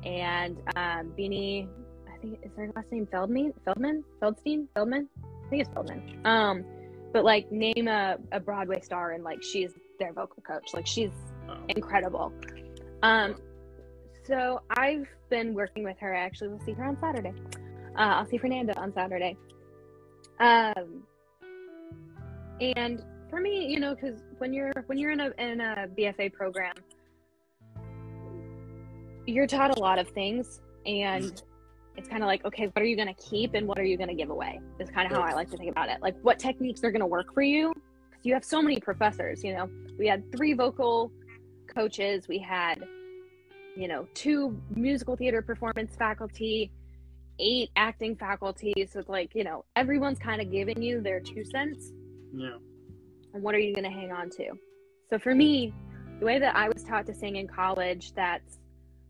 and Beanie, I think, is her last name Feldstein? I think it's Feldman. But like, name a Broadway star and like she's their vocal coach. Like, she's incredible. So I've been working with her. Actually, we'll see her on Saturday. I'll see Fernanda on Saturday. And for me, because when you're in a BFA program, you're taught a lot of things, and it's kind of like, okay, what are you going to keep and what are you going to give away? Is kind of how I like to think about it. Like, what techniques are going to work for you? Because you have so many professors. We had 3 vocal coaches. We had 2 musical theater performance faculty, 8 acting faculty. So it's like, everyone's kind of giving you their 2 cents. Yeah. And what are you going to hang on to? So for me, the way that I was taught to sing in college, that's,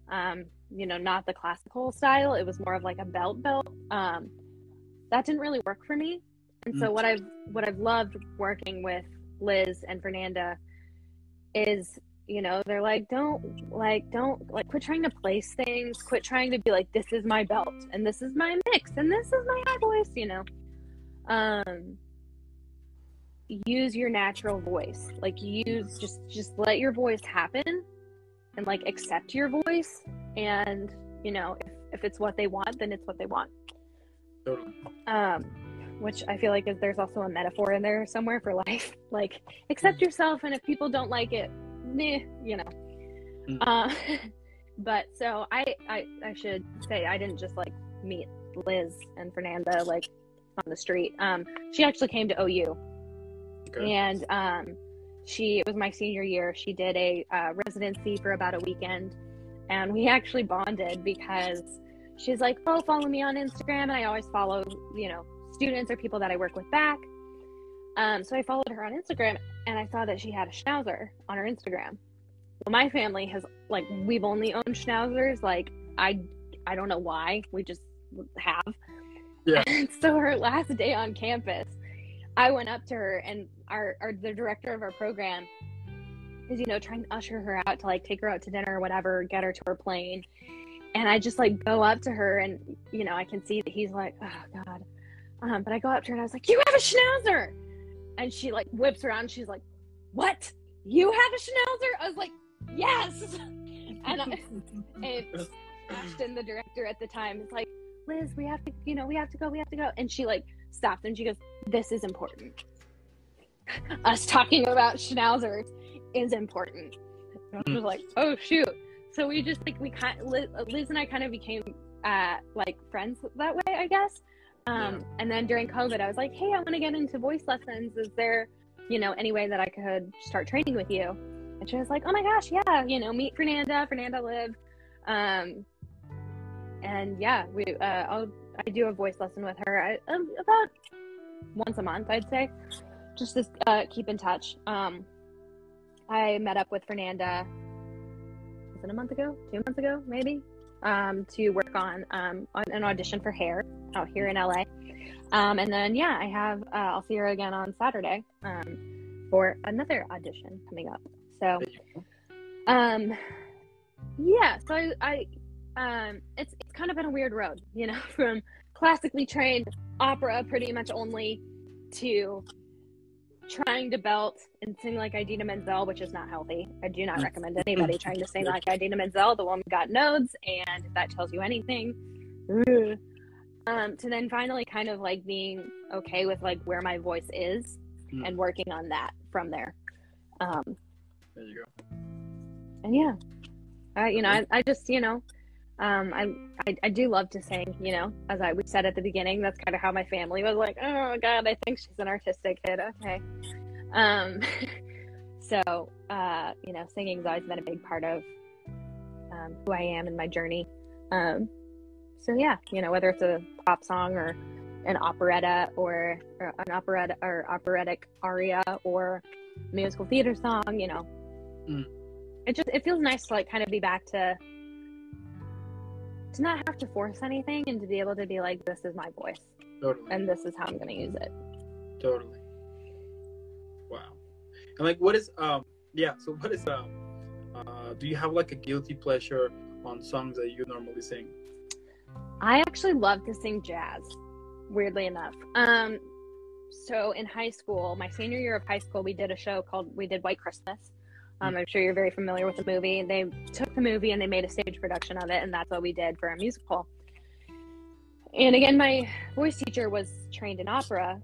not the classical style. It was more of like a belt. That didn't really work for me. And so what I've loved working with Liz and Fernanda is, they're like, don't quit trying to place things, quit trying to be like, this is my belt and this is my mix and this is my high voice, use your natural voice. Like, just let your voice happen and like accept your voice. And, if it's what they want, then it's what they want. Totally. Which I feel like there's also a metaphor in there somewhere for life. Like, accept yourself, and if people don't like it, but so I should say, I didn't just like meet Liz and Fernanda like on the street. She actually came to OU. Okay. And it was my senior year. She did a residency for about a weekend, and we actually bonded because she's like, oh, follow me on Instagram. And I always follow, students or people that I work with back. So I followed her on Instagram, and I saw that she had a schnauzer on her Instagram. Well, my family has, like, we've only owned schnauzers. Like, I don't know why. We just have. Yeah. And so her last day on campus, I went up to her, and the director of our program is, trying to usher her out to like take her out to dinner or whatever, get her to her plane. And I just like go up to her, and, I can see that he's like, oh God. But I go up to her and I was like, you have a schnauzer. And she like whips around. She's like, what? You have a schnauzer? I was like, yes. And Ashton, the director at the time, is like, Liz, we have to go. And she like stops and she goes, this is important. Us talking about schnauzers is important. And I was like, oh shoot. So we just like, Liz and I kind of became like friends that way, I guess. And then during COVID, I was like, hey, I want to get into voice lessons. Is there, any way that I could start training with you? And she was like, oh my gosh, yeah, meet Fernanda live. And yeah, I do a voice lesson with her about once a month, I'd say, just to keep in touch. I met up with Fernanda, was it a month ago, 2 months ago, maybe, to work on an audition for Hair out here in LA. And then, yeah, I'll see her again on Saturday, for another audition coming up. So, yeah, so I it's kind of been a weird road, from classically trained opera pretty much only to trying to belt and sing like Idina Menzel, which is not healthy. I do not recommend anybody trying to sing like Idina Menzel. The woman got nodes, and if that tells you anything. To then finally kind of like being okay with like where my voice is and working on that from there. There you go. And yeah, I just, I do love to sing, as we said at the beginning. That's kind of how my family was like, oh God, I think she's an artistic kid. Okay. So, singing's always been a big part of who I am and my journey. So yeah, whether it's a pop song or an operetta or an operetta or operatic aria or musical theater song, it feels nice to like kind of be back to not have to force anything and to be able to be like, this is my voice. Totally. And this is how I'm going to use it. Totally. Wow. And like, what is, so what is, do you have like a guilty pleasure on songs that you normally sing? I actually love to sing jazz, weirdly enough. So in high school, my senior year of high school, we did White Christmas. I'm sure you're very familiar with the movie. They took the movie and they made a stage production of it, and that's what we did for a musical. And again, my voice teacher was trained in opera,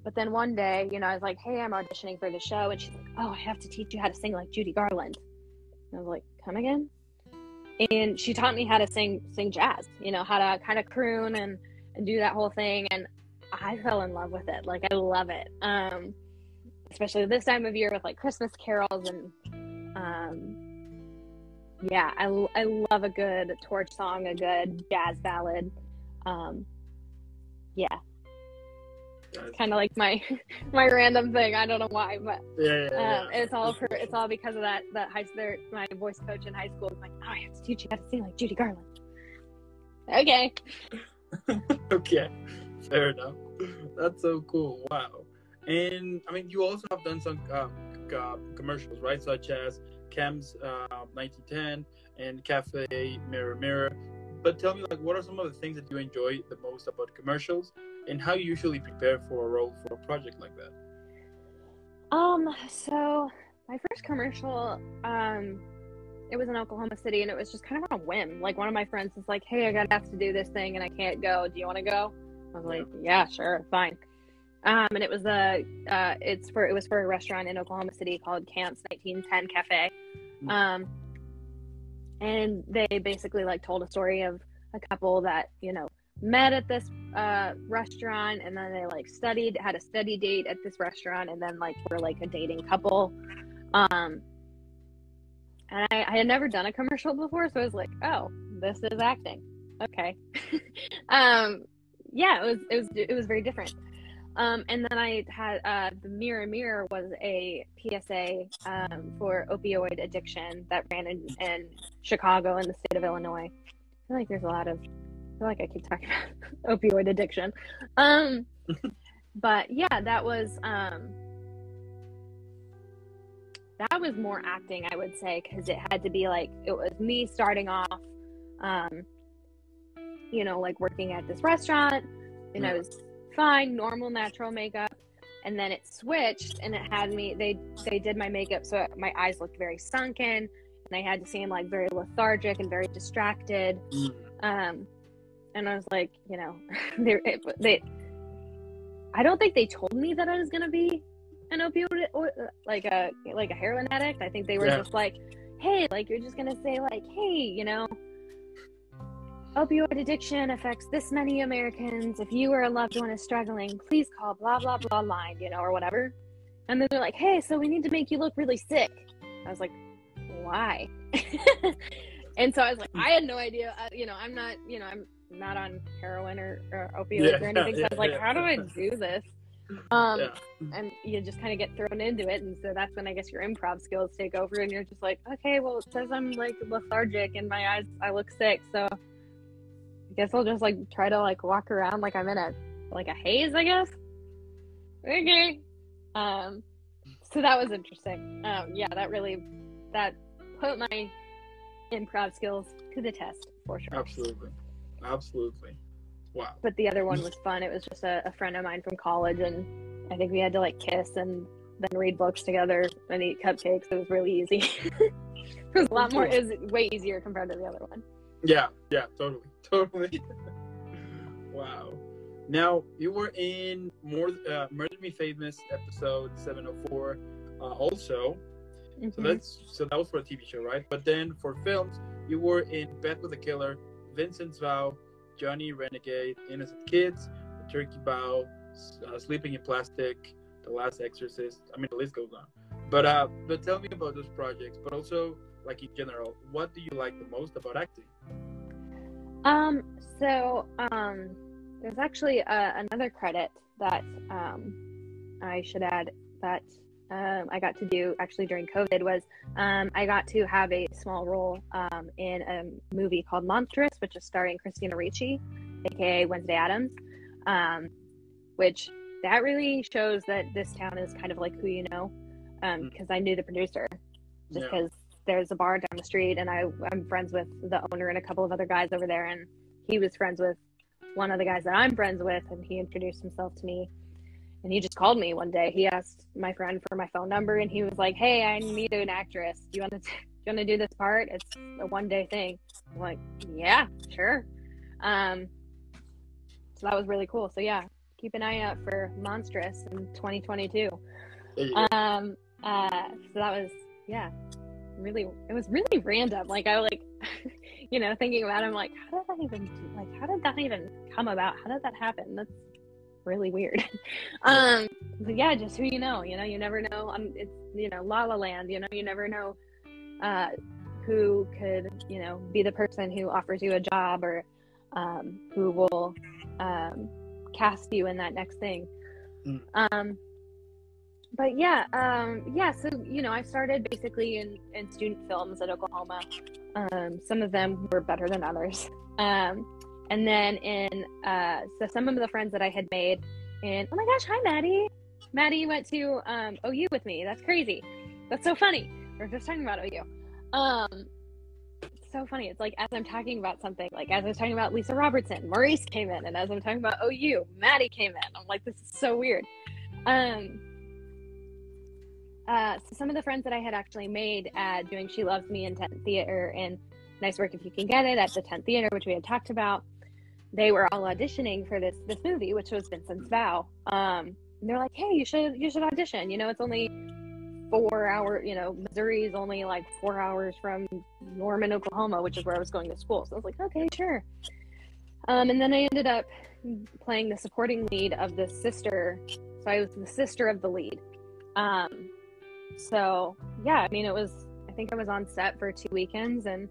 but then one day, I was like, hey, I'm auditioning for the show, and she's like, oh, I have to teach you how to sing like Judy Garland. And I was like, come again? And she taught me how to sing jazz, how to kind of croon and do that whole thing, and I fell in love with it. Like, I love it. Especially this time of year with like Christmas carols and I love a good torch song, a good jazz ballad. It's kind of like my random thing. I don't know why, but it's all because of that my voice coach in high school was like, oh, I have to teach you how to sing like Judy Garland. Okay. Okay, fair enough. That's so cool. Wow. And I mean, you also have done some commercials, right? Such as Chems 1910 and Cafe Mirror Mirror. But tell me, like, what are some of the things that you enjoy the most about commercials, and how you usually prepare for a role for a project like that? So my first commercial, it was in Oklahoma City, and it was just kind of on a whim. Like, one of my friends was like, hey, I gotta have to do this thing and I can't go. Do you want to go? I was like, yeah, sure, fine. And it was it was for a restaurant in Oklahoma City called Camps 1910 Cafe. And they basically like told a story of a couple that, met at this restaurant, and then they like had a study date at this restaurant, and then like were like a dating couple. And I had never done a commercial before, so I was like, oh, this is acting. Okay. It was very different. And then I had the Mirror Mirror was a PSA for opioid addiction that ran in Chicago and the state of Illinois. I feel like there's I feel like I keep talking about opioid addiction. But yeah, that was more acting, I would say, because it had to be like, it was me starting off, like working at this restaurant, and I was fine, normal, natural makeup, and then it switched, and it had me, they did my makeup so my eyes looked very sunken, and I had to seem like very lethargic and very distracted. And I was like, I don't think they told me that I was gonna be an opioid or like a heroin addict. I think they were just like, hey, like, you're just gonna say like, hey, opioid addiction affects this many Americans. If you or a loved one is struggling, please call blah, blah, blah line, or whatever. And then they're like, hey, so we need to make you look really sick. I was like, why? And so I was like, I had no idea. I'm not on heroin or opioids or anything. So I was like, how do I do this? And you just kind of get thrown into it. And so that's when I guess your improv skills take over, and you're just like, okay, well, it says I'm like lethargic and my eyes, I look sick. So I guess I'll just like try to like walk around like I'm in a haze, I guess. Okay. So that was interesting. That put my improv skills to the test for sure. Absolutely. Wow. But the other one was fun. It was just a friend of mine from college, and I think we had to like kiss and then read books together and eat cupcakes. It was really easy. It was a lot more. It was way easier compared to the other one. Yeah, totally. Wow. Now, you were in Murder Me Famous episode 704 also. Mm-hmm. So that was for a TV show, right? But then for films, you were in Bed with a Killer, Vincent's Vow, Johnny Renegade, Innocent Kids, The Turkey Bow, Sleeping in Plastic, The Last Exorcist. I mean, the list goes on. But tell me about those projects, but also like in general, what do you like the most about acting? There's actually another credit that I should add that I got to do actually during COVID was I got to have a small role in a movie called Monstrous, which is starring Christina Ricci, aka Wednesday Addams, which that really shows that this town is kind of like who you know, because I knew the producer just because there's a bar down the street, and I'm friends with the owner and a couple of other guys over there, and he was friends with one of the guys that I'm friends with, and he introduced himself to me. And he just called me one day. He asked my friend for my phone number, and he was like, "Hey, I need an actress. Do you want to do this part? It's a one-day thing." I'm like, "Yeah, sure." So that was really cool. So yeah, keep an eye out for Monstrous in 2022. So that was it was really random. Like I thinking about it, I'm like, how did that even come about? How did that happen? That's really weird. But yeah, just who you know, you never know. It's La La Land, you never know who could be the person who offers you a job or who will cast you in that next thing. But yeah, so I started basically in student films at Oklahoma. Some of them were better than others. And then so some of the friends that I had made oh my gosh, hi Maddie. Maddie went to OU with me. That's crazy. That's so funny. We're just talking about OU. It's so funny. It's like as I'm talking about something, like as I was talking about Lisa Robertson, Maurice came in, and as I'm talking about OU, Maddie came in. I'm like, this is so weird. So some of the friends that I had actually made doing She Loves Me in 10th Theater and Nice Work If You Can Get It at the 10th Theater, which we had talked about, they were all auditioning for this movie, which was Vincent's Vow. And they're like, "Hey, you should audition. It's only 4 hours. Missouri is only like 4 hours from Norman, Oklahoma, which is where I was going to school." So I was like, "Okay, sure." And then I ended up playing the supporting lead of the sister. So I was the sister of the lead. So yeah, I mean, I think I was on set for 2 weekends and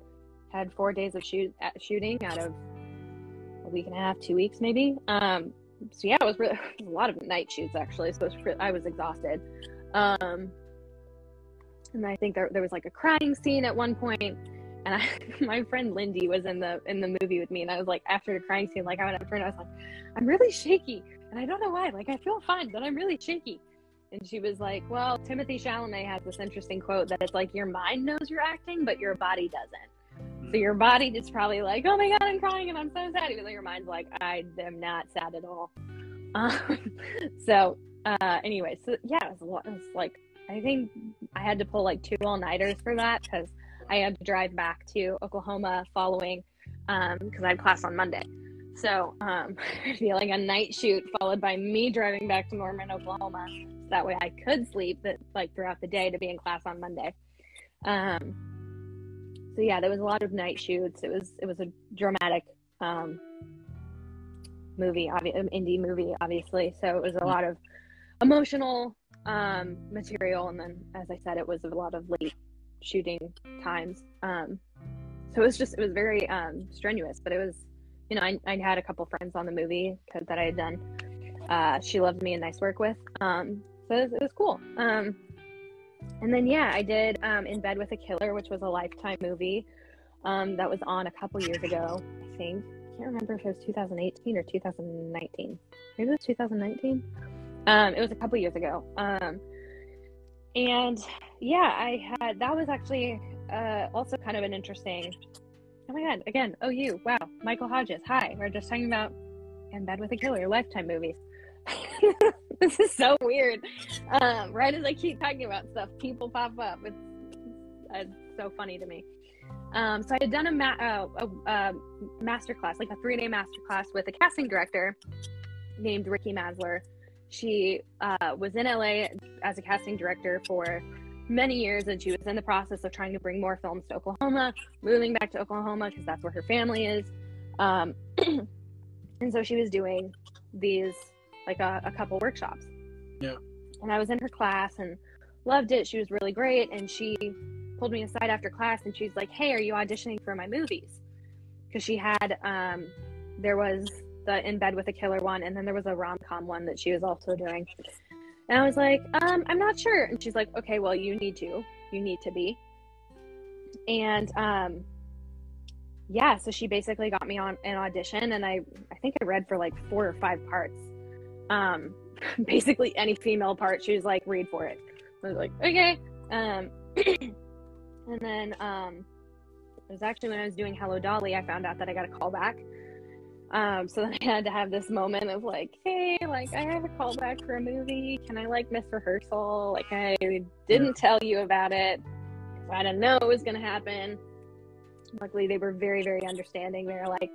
had 4 days of shooting out of a week and a half, 2 weeks maybe. So yeah, it was really a lot of night shoots actually. So I was exhausted. And I think there was like a crying scene at one point, and my friend Lindy was in the movie with me, and I was like, after the crying scene, like I went up to her and I was like, "I'm really shaky, and I don't know why. Like I feel fine, but I'm really shaky." And she was like, "Well, Timothy Chalamet has this interesting quote that it's like your mind knows you're acting, but your body doesn't. So your body is probably like, oh my God, I'm crying and I'm so sad,' even though your mind's like, I am not sad at all." Anyway, so yeah, it was like, I think I had to pull like 2 all-nighters for that because I had to drive back to Oklahoma following, because I had class on Monday. So it'd be like a night shoot followed by me driving back to Norman, Oklahoma. So that way I could sleep throughout the day to be in class on Monday. So yeah, there was a lot of night shoots. It was a dramatic movie, indie movie, obviously. So it was a lot of emotional material, and then, as I said, it was a lot of late shooting times. So it was very strenuous, but it was, I had a couple friends on the movie that I had done She Loves Me and Nice Work with. So it was cool. And then, yeah, I did In Bed with a Killer, which was a Lifetime movie that was on a couple years ago, I think. I can't remember if it was 2018 or 2019. Maybe it was 2019. It was a couple years ago. And, yeah, that was actually also kind of an interesting, oh my God, again, OU, wow, Michael Hodges, hi. We're just talking about In Bed with a Killer, Lifetime movies. This is so weird. Right as I keep talking about stuff, people pop up. It's so funny to me. So I had done a masterclass, like a 3-day masterclass with a casting director named Ricky Masler. She was in LA as a casting director for many years, and she was in the process of trying to bring more films to Oklahoma, moving back to Oklahoma because that's where her family is. And so she was doing these, like a couple workshops. Yeah. And I was in her class and loved it. She was really great. And she pulled me aside after class and she's like, hey, are you auditioning for my movies? Because she had, there was the In Bed with a Killer one, and then there was a rom-com one that she was also doing. And I was like, I'm not sure. And she's like, okay, well, you need to be. And, yeah, so she basically got me on an audition, and I think I read for like 4 or 5 parts. Basically any female part, she was like, read for it. I was like, okay. And then, it was actually when I was doing Hello Dolly, I found out that I got a call back. So then I had to have this moment of like, hey, like, I have a call back for a movie. Can I like miss rehearsal? Like, I didn't tell you about it. I didn't know it was going to happen. Luckily, they were very, very understanding. They were like,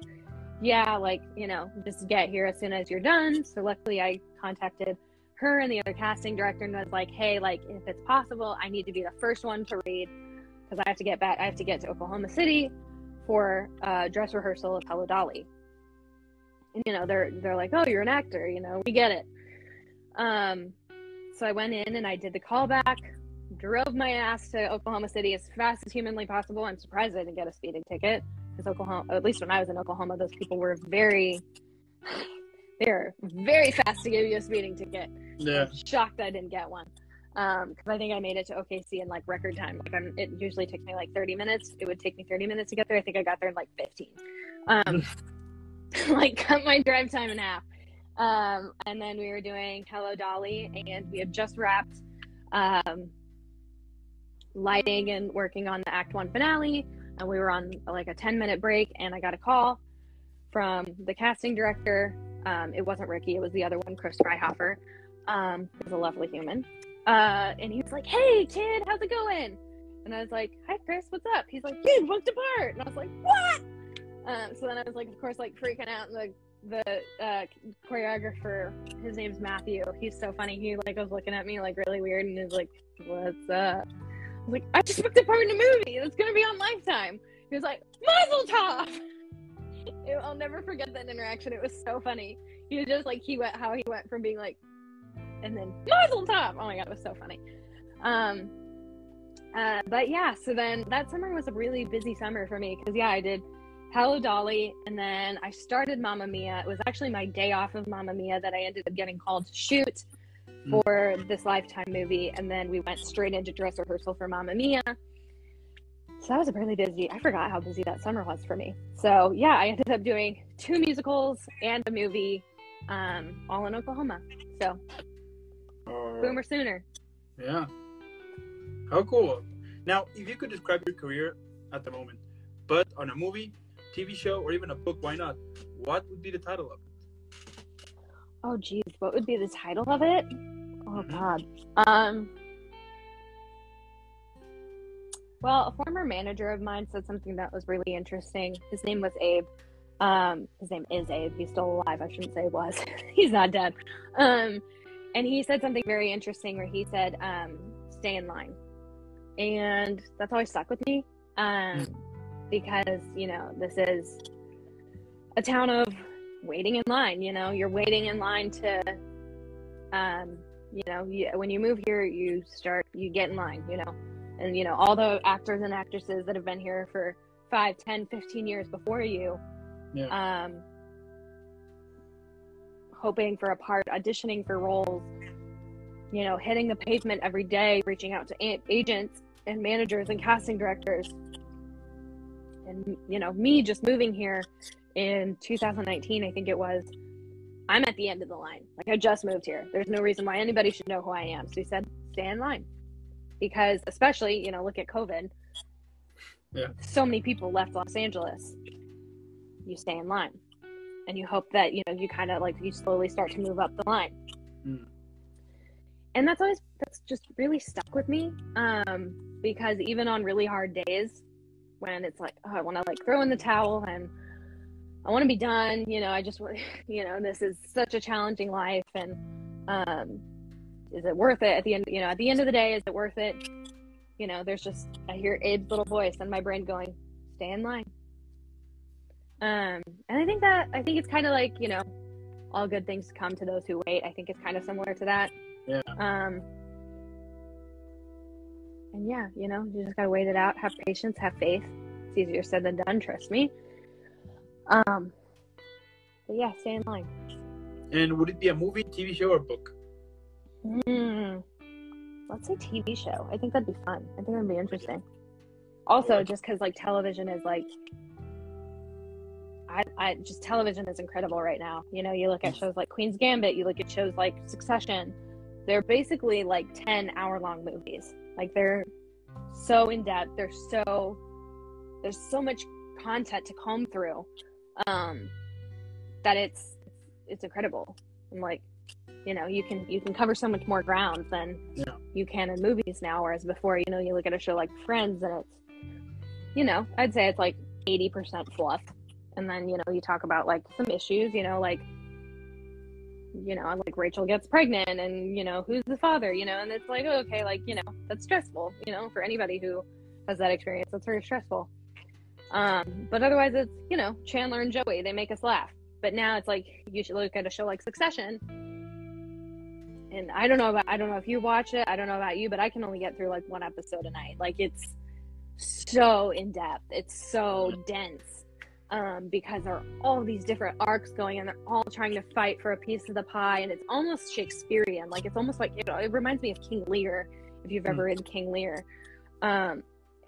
yeah, like, you know, just get here as soon as you're done. So luckily, I contacted her and the other casting director and was like, hey, like, if it's possible, I need to be the first one to read because I have to get back. I have to get to Oklahoma City for dress rehearsal of Hello Dolly. And, you know, they're like, oh, you're an actor, you know, we get it. So I went in and I did the callback, drove my ass to Oklahoma City as fast as humanly possible. I'm surprised I didn't get a speeding ticket because Oklahoma, at least when I was in Oklahoma, those people were they're very fast to give you a speeding ticket. Yeah. I'm shocked I didn't get one. Because I think I made it to OKC in like record time. Like it usually takes me like 30 minutes. It would take me 30 minutes to get there. I think I got there in like 15. Like cut my drive time in half. And then we were doing Hello Dolly, and we had just wrapped lighting and working on the Act 1 finale, and we were on like a 10-minute break, and I got a call from the casting director. It wasn't Ricky, it was the other one, Chris Freihofer. He's a lovely human. And he was like, hey kid, how's it going? And I was like, hi Chris, what's up? He's like, dude, booked a part. And I was like, what? So then I was like, of course, like freaking out. And the choreographer, his name's Matthew. He's so funny. He like was looking at me like really weird, and he's like, "What's up?" I was like, "I just booked a part in a movie. It's gonna be on Lifetime." He was like, "Mazel tov!" I'll never forget that interaction. It was so funny. He was just like he went from being like, and then Mazel tov. Oh my god, it was so funny. But yeah, so then that summer was a really busy summer for me because I did Hello Dolly, and then I started Mamma Mia. It was actually my day off of Mamma Mia that I ended up getting called to shoot for this Lifetime movie, and then we went straight into dress rehearsal for Mamma Mia. So that was a really busy, I forgot how busy that summer was for me. So yeah, I ended up doing 2 musicals and a movie, all in Oklahoma. So boomer sooner. Yeah. How cool. Now, if you could describe your career at the moment, but on a movie, TV show, or even a book, why not? What would be the title of it? Oh geez, what would be the title of it? Oh god. Well, a former manager of mine said something that was really interesting. His name was Abe. His name is Abe. He's still alive. I shouldn't say was. He's not dead. And he said something very interesting where he said, stay in line. And that's always stuck with me. Because, you know, this is a town of waiting in line, you know, you're waiting in line to, you know, when you move here, you get in line, you know, and, you know, all the actors and actresses that have been here for 5, 10, 15 years before you, hoping for a part, auditioning for roles, you know, hitting the pavement every day, reaching out to agents and managers and casting directors. And, you know, me just moving here in 2019, I think it was, I'm at the end of the line. Like, I just moved here. There's no reason why anybody should know who I am. So he said, stay in line. Because especially, you know, look at COVID. Yeah. So many people left Los Angeles. You stay in line. and you hope that, you know, you kind of like, you slowly start to move up the line. And that's just really stuck with me, because even on really hard days when it's like, oh, I want to like throw in the towel and I want to be done, you know, I just, you know, this is such a challenging life, and is it worth it at the end? You know, at the end of the day, is it worth it? You know, there's just, I hear Abe's little voice in my brain going, stay in line. And I think it's kind of like, you know, all good things come to those who wait. I think it's kind of similar to that. Yeah. And yeah, you know, you just gotta wait it out, have patience, have faith. It's easier said than done, trust me. But yeah, stay in line. And would it be a movie, TV show, or book? Let's say TV show. I think that'd be fun. I think that'd be interesting. Also, just because like television is like, I just, television is incredible right now. You know, you look at shows like Queen's Gambit, you look at shows like Succession. They're basically like 10-hour-long movies. Like, they're so in depth. There's so much content to comb through, that it's incredible. And like, you know, you can cover so much more ground than you can in movies now. Whereas before, you know, you look at a show like Friends and it's, you know, I'd say it's like 80% fluff. And then, you know, you talk about like some issues, you know, like Rachel gets pregnant and, you know, who's the father, you know, and it's like, oh, okay, like, you know, that's stressful, you know, for anybody who has that experience, that's very stressful. But otherwise it's, you know, Chandler and Joey, they make us laugh. But now it's like, you should look at a show like Succession. And I don't know if you watch it, I don't know about you, but I can only get through like one episode a night. Like, it's so in depth, it's so dense. Because there are all these different arcs going and they're all trying to fight for a piece of the pie, and it's almost Shakespearean. Like, it's almost like, you know, it reminds me of King Lear, if you've ever read King Lear.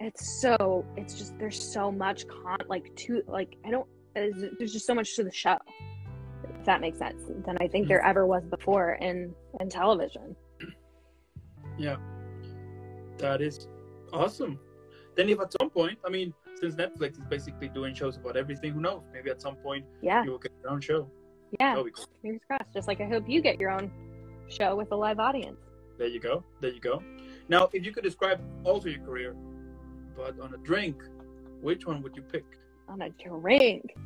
It's just, there's so much there's just so much to the show, if that makes sense, than I think there ever was before in television. Yeah, that is awesome. Then if at some point, I mean, since Netflix is basically doing shows about everything, who knows? Maybe at some point you will get your own show. Yeah, cool. Fingers crossed. Just like I hope you get your own show with a live audience. There you go. Now, if you could describe also your career, but on a drink, which one would you pick? On a drink?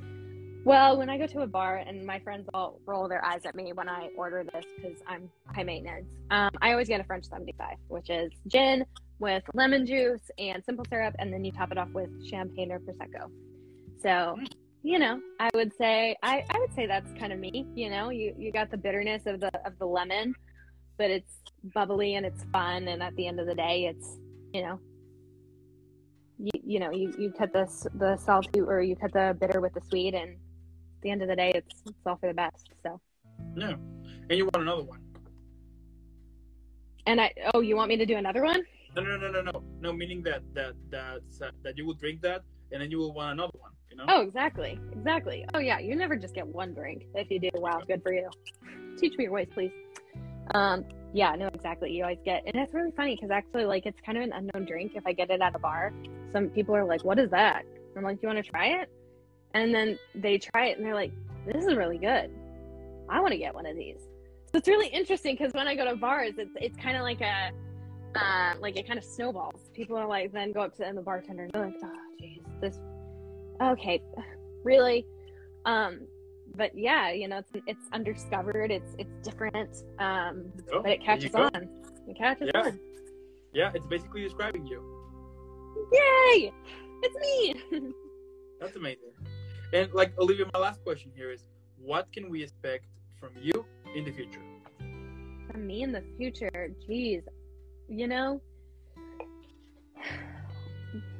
Well, when I go to a bar, and my friends all roll their eyes at me when I order this because I'm high maintenance, I always get a French 75, which is gin with lemon juice and simple syrup, and then you top it off with champagne or prosecco. So, you know, I would say that's kind of me. You know, you got the bitterness of the lemon, but it's bubbly and it's fun, and at the end of the day, it's, you know, you cut the salty, or you cut the bitter with the sweet, and at the end of the day, it's all for the best. So yeah, and you want another one? And you want me to do another one? No, meaning that you will drink that and then you will want another one, you know? Oh, exactly. Oh yeah, you never just get one drink. If you do, wow, good for you. Teach me your ways, please. Yeah, no, exactly. You always get, and it's really funny because actually, like, it's kind of an unknown drink. If I get it at a bar, some people are like, "What is that?" I'm like, "Do you want to try it?" And then they try it and they're like, "This is really good. I want to get one of these." So it's really interesting because when I go to bars, it's kind of like it kind of snowballs. People are like, then go up to the bartender and they're like, "Oh, geez, this, okay, really?" But yeah, you know, it's undiscovered. It's different. But it catches on. It catches on. Yeah, it's basically describing you. Yay! It's me. That's amazing. And like, Olivia, my last question here is, what can we expect from you in the future? From me in the future, geez, you know,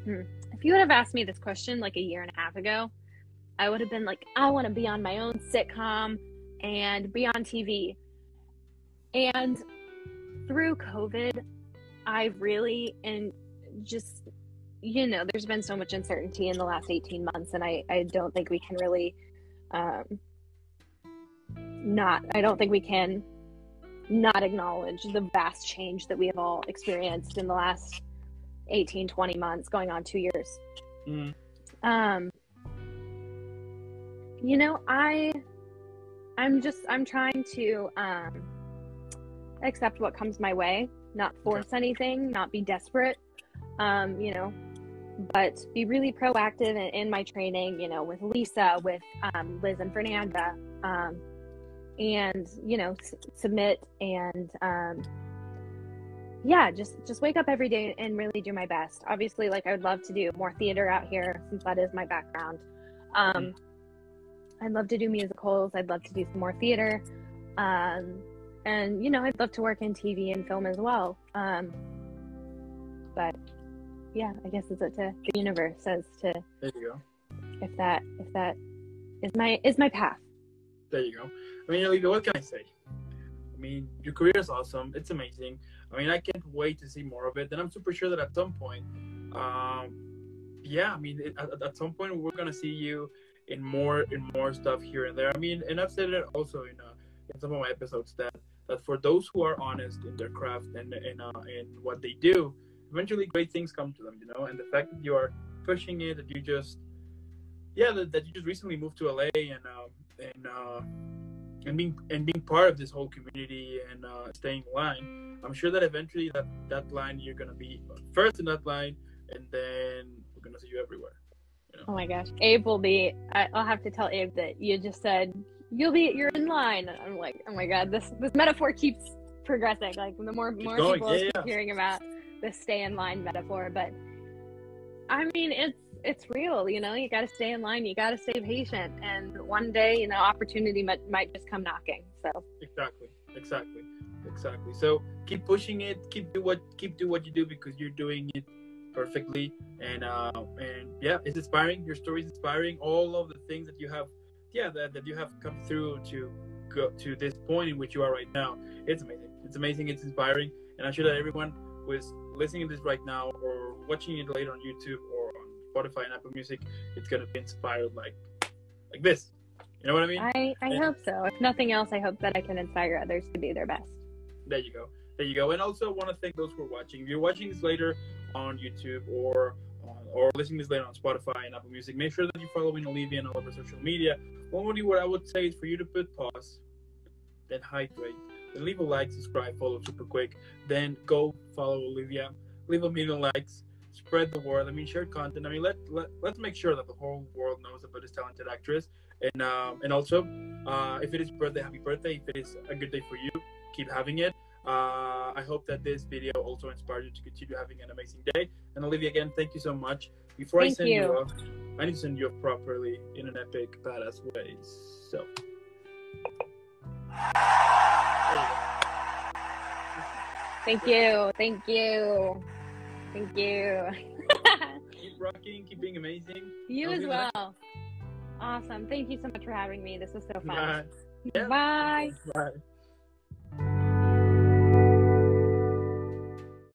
if you would have asked me this question like a year and a half ago, I would have been like, I want to be on my own sitcom and be on TV. And through COVID, I really, and just, you know, there's been so much uncertainty in the last 18 months, and I don't think we can really, I don't think we can not acknowledge the vast change that we have all experienced in the last 18, 20 months, going on 2 years. You know, I I'm trying to accept what comes my way, not force anything, not be desperate, you know, but be really proactive in my training, you know, with Lisa, with Liz and Fernanda, and, you know, submit and yeah, just wake up every day and really do my best. Obviously, like, I would love to do more theater out here since that is my background. I'd love to do musicals. I'd love to do some more theater. And, you know, I'd love to work in TV and film as well. But yeah, I guess it's up to the universe as to there you go. If that is my path. There you go. I mean, Olivia, what can I say? I mean, your career is awesome. It's amazing. I mean, I can't wait to see more of it. And I'm super sure that at some point, yeah, I mean, at some point we're gonna see you in more stuff here and there. I mean, and I've said it also in some of my episodes that for those who are honest in their craft and in what they do, eventually great things come to them, you know. And the fact that you are pushing it, that you just recently moved to LA and being part of this whole community and staying in line, I'm sure that eventually that line, you're gonna be first in that line, and then we're gonna see you everywhere. You know? Oh my gosh, Abe will be. I'll have to tell Abe that you just said you're in line. And I'm like, oh my god, this metaphor keeps progressing. Like, the more people keep hearing about the stay in line metaphor, but I mean, it's real, you know. You got to stay in line, you got to stay patient, and one day, you know, opportunity might just come knocking. So exactly. So keep pushing it, keep do what you do, because you're doing it perfectly, and yeah, it's inspiring. Your story is inspiring. All of the things that you have, that you have come through to go to this point in which you are right now. It's amazing. It's inspiring, and I'm sure that everyone who is listening to this right now or watching it later on YouTube or on Spotify and Apple Music, it's gonna be inspired like this. You know what I mean? I hope so. If nothing else, I hope that I can inspire others to be their best. There you go. And also want to thank those who are watching. If you're watching this later on YouTube or listening to this later on Spotify and Apple Music, make sure that you're following Olivia and all of her social media. Only what I would say is for you to put pause, then hydrate, then leave a like, subscribe, follow super quick, then go follow Olivia, leave a million likes, spread the word. I mean, share content. I mean, let's make sure that the whole world knows about this talented actress. And also, if it is birthday, happy birthday. If it is a good day for you, keep having it. I hope that this video also inspires you to continue having an amazing day. And Olivia, again, thank you so much. Before I send you off, I need to send you off properly in an epic, badass way. So. Thank you. Keep rocking, keep being amazing. You as well. Awesome. Thank you so much for having me. This was so fun. Bye. Bye. Bye.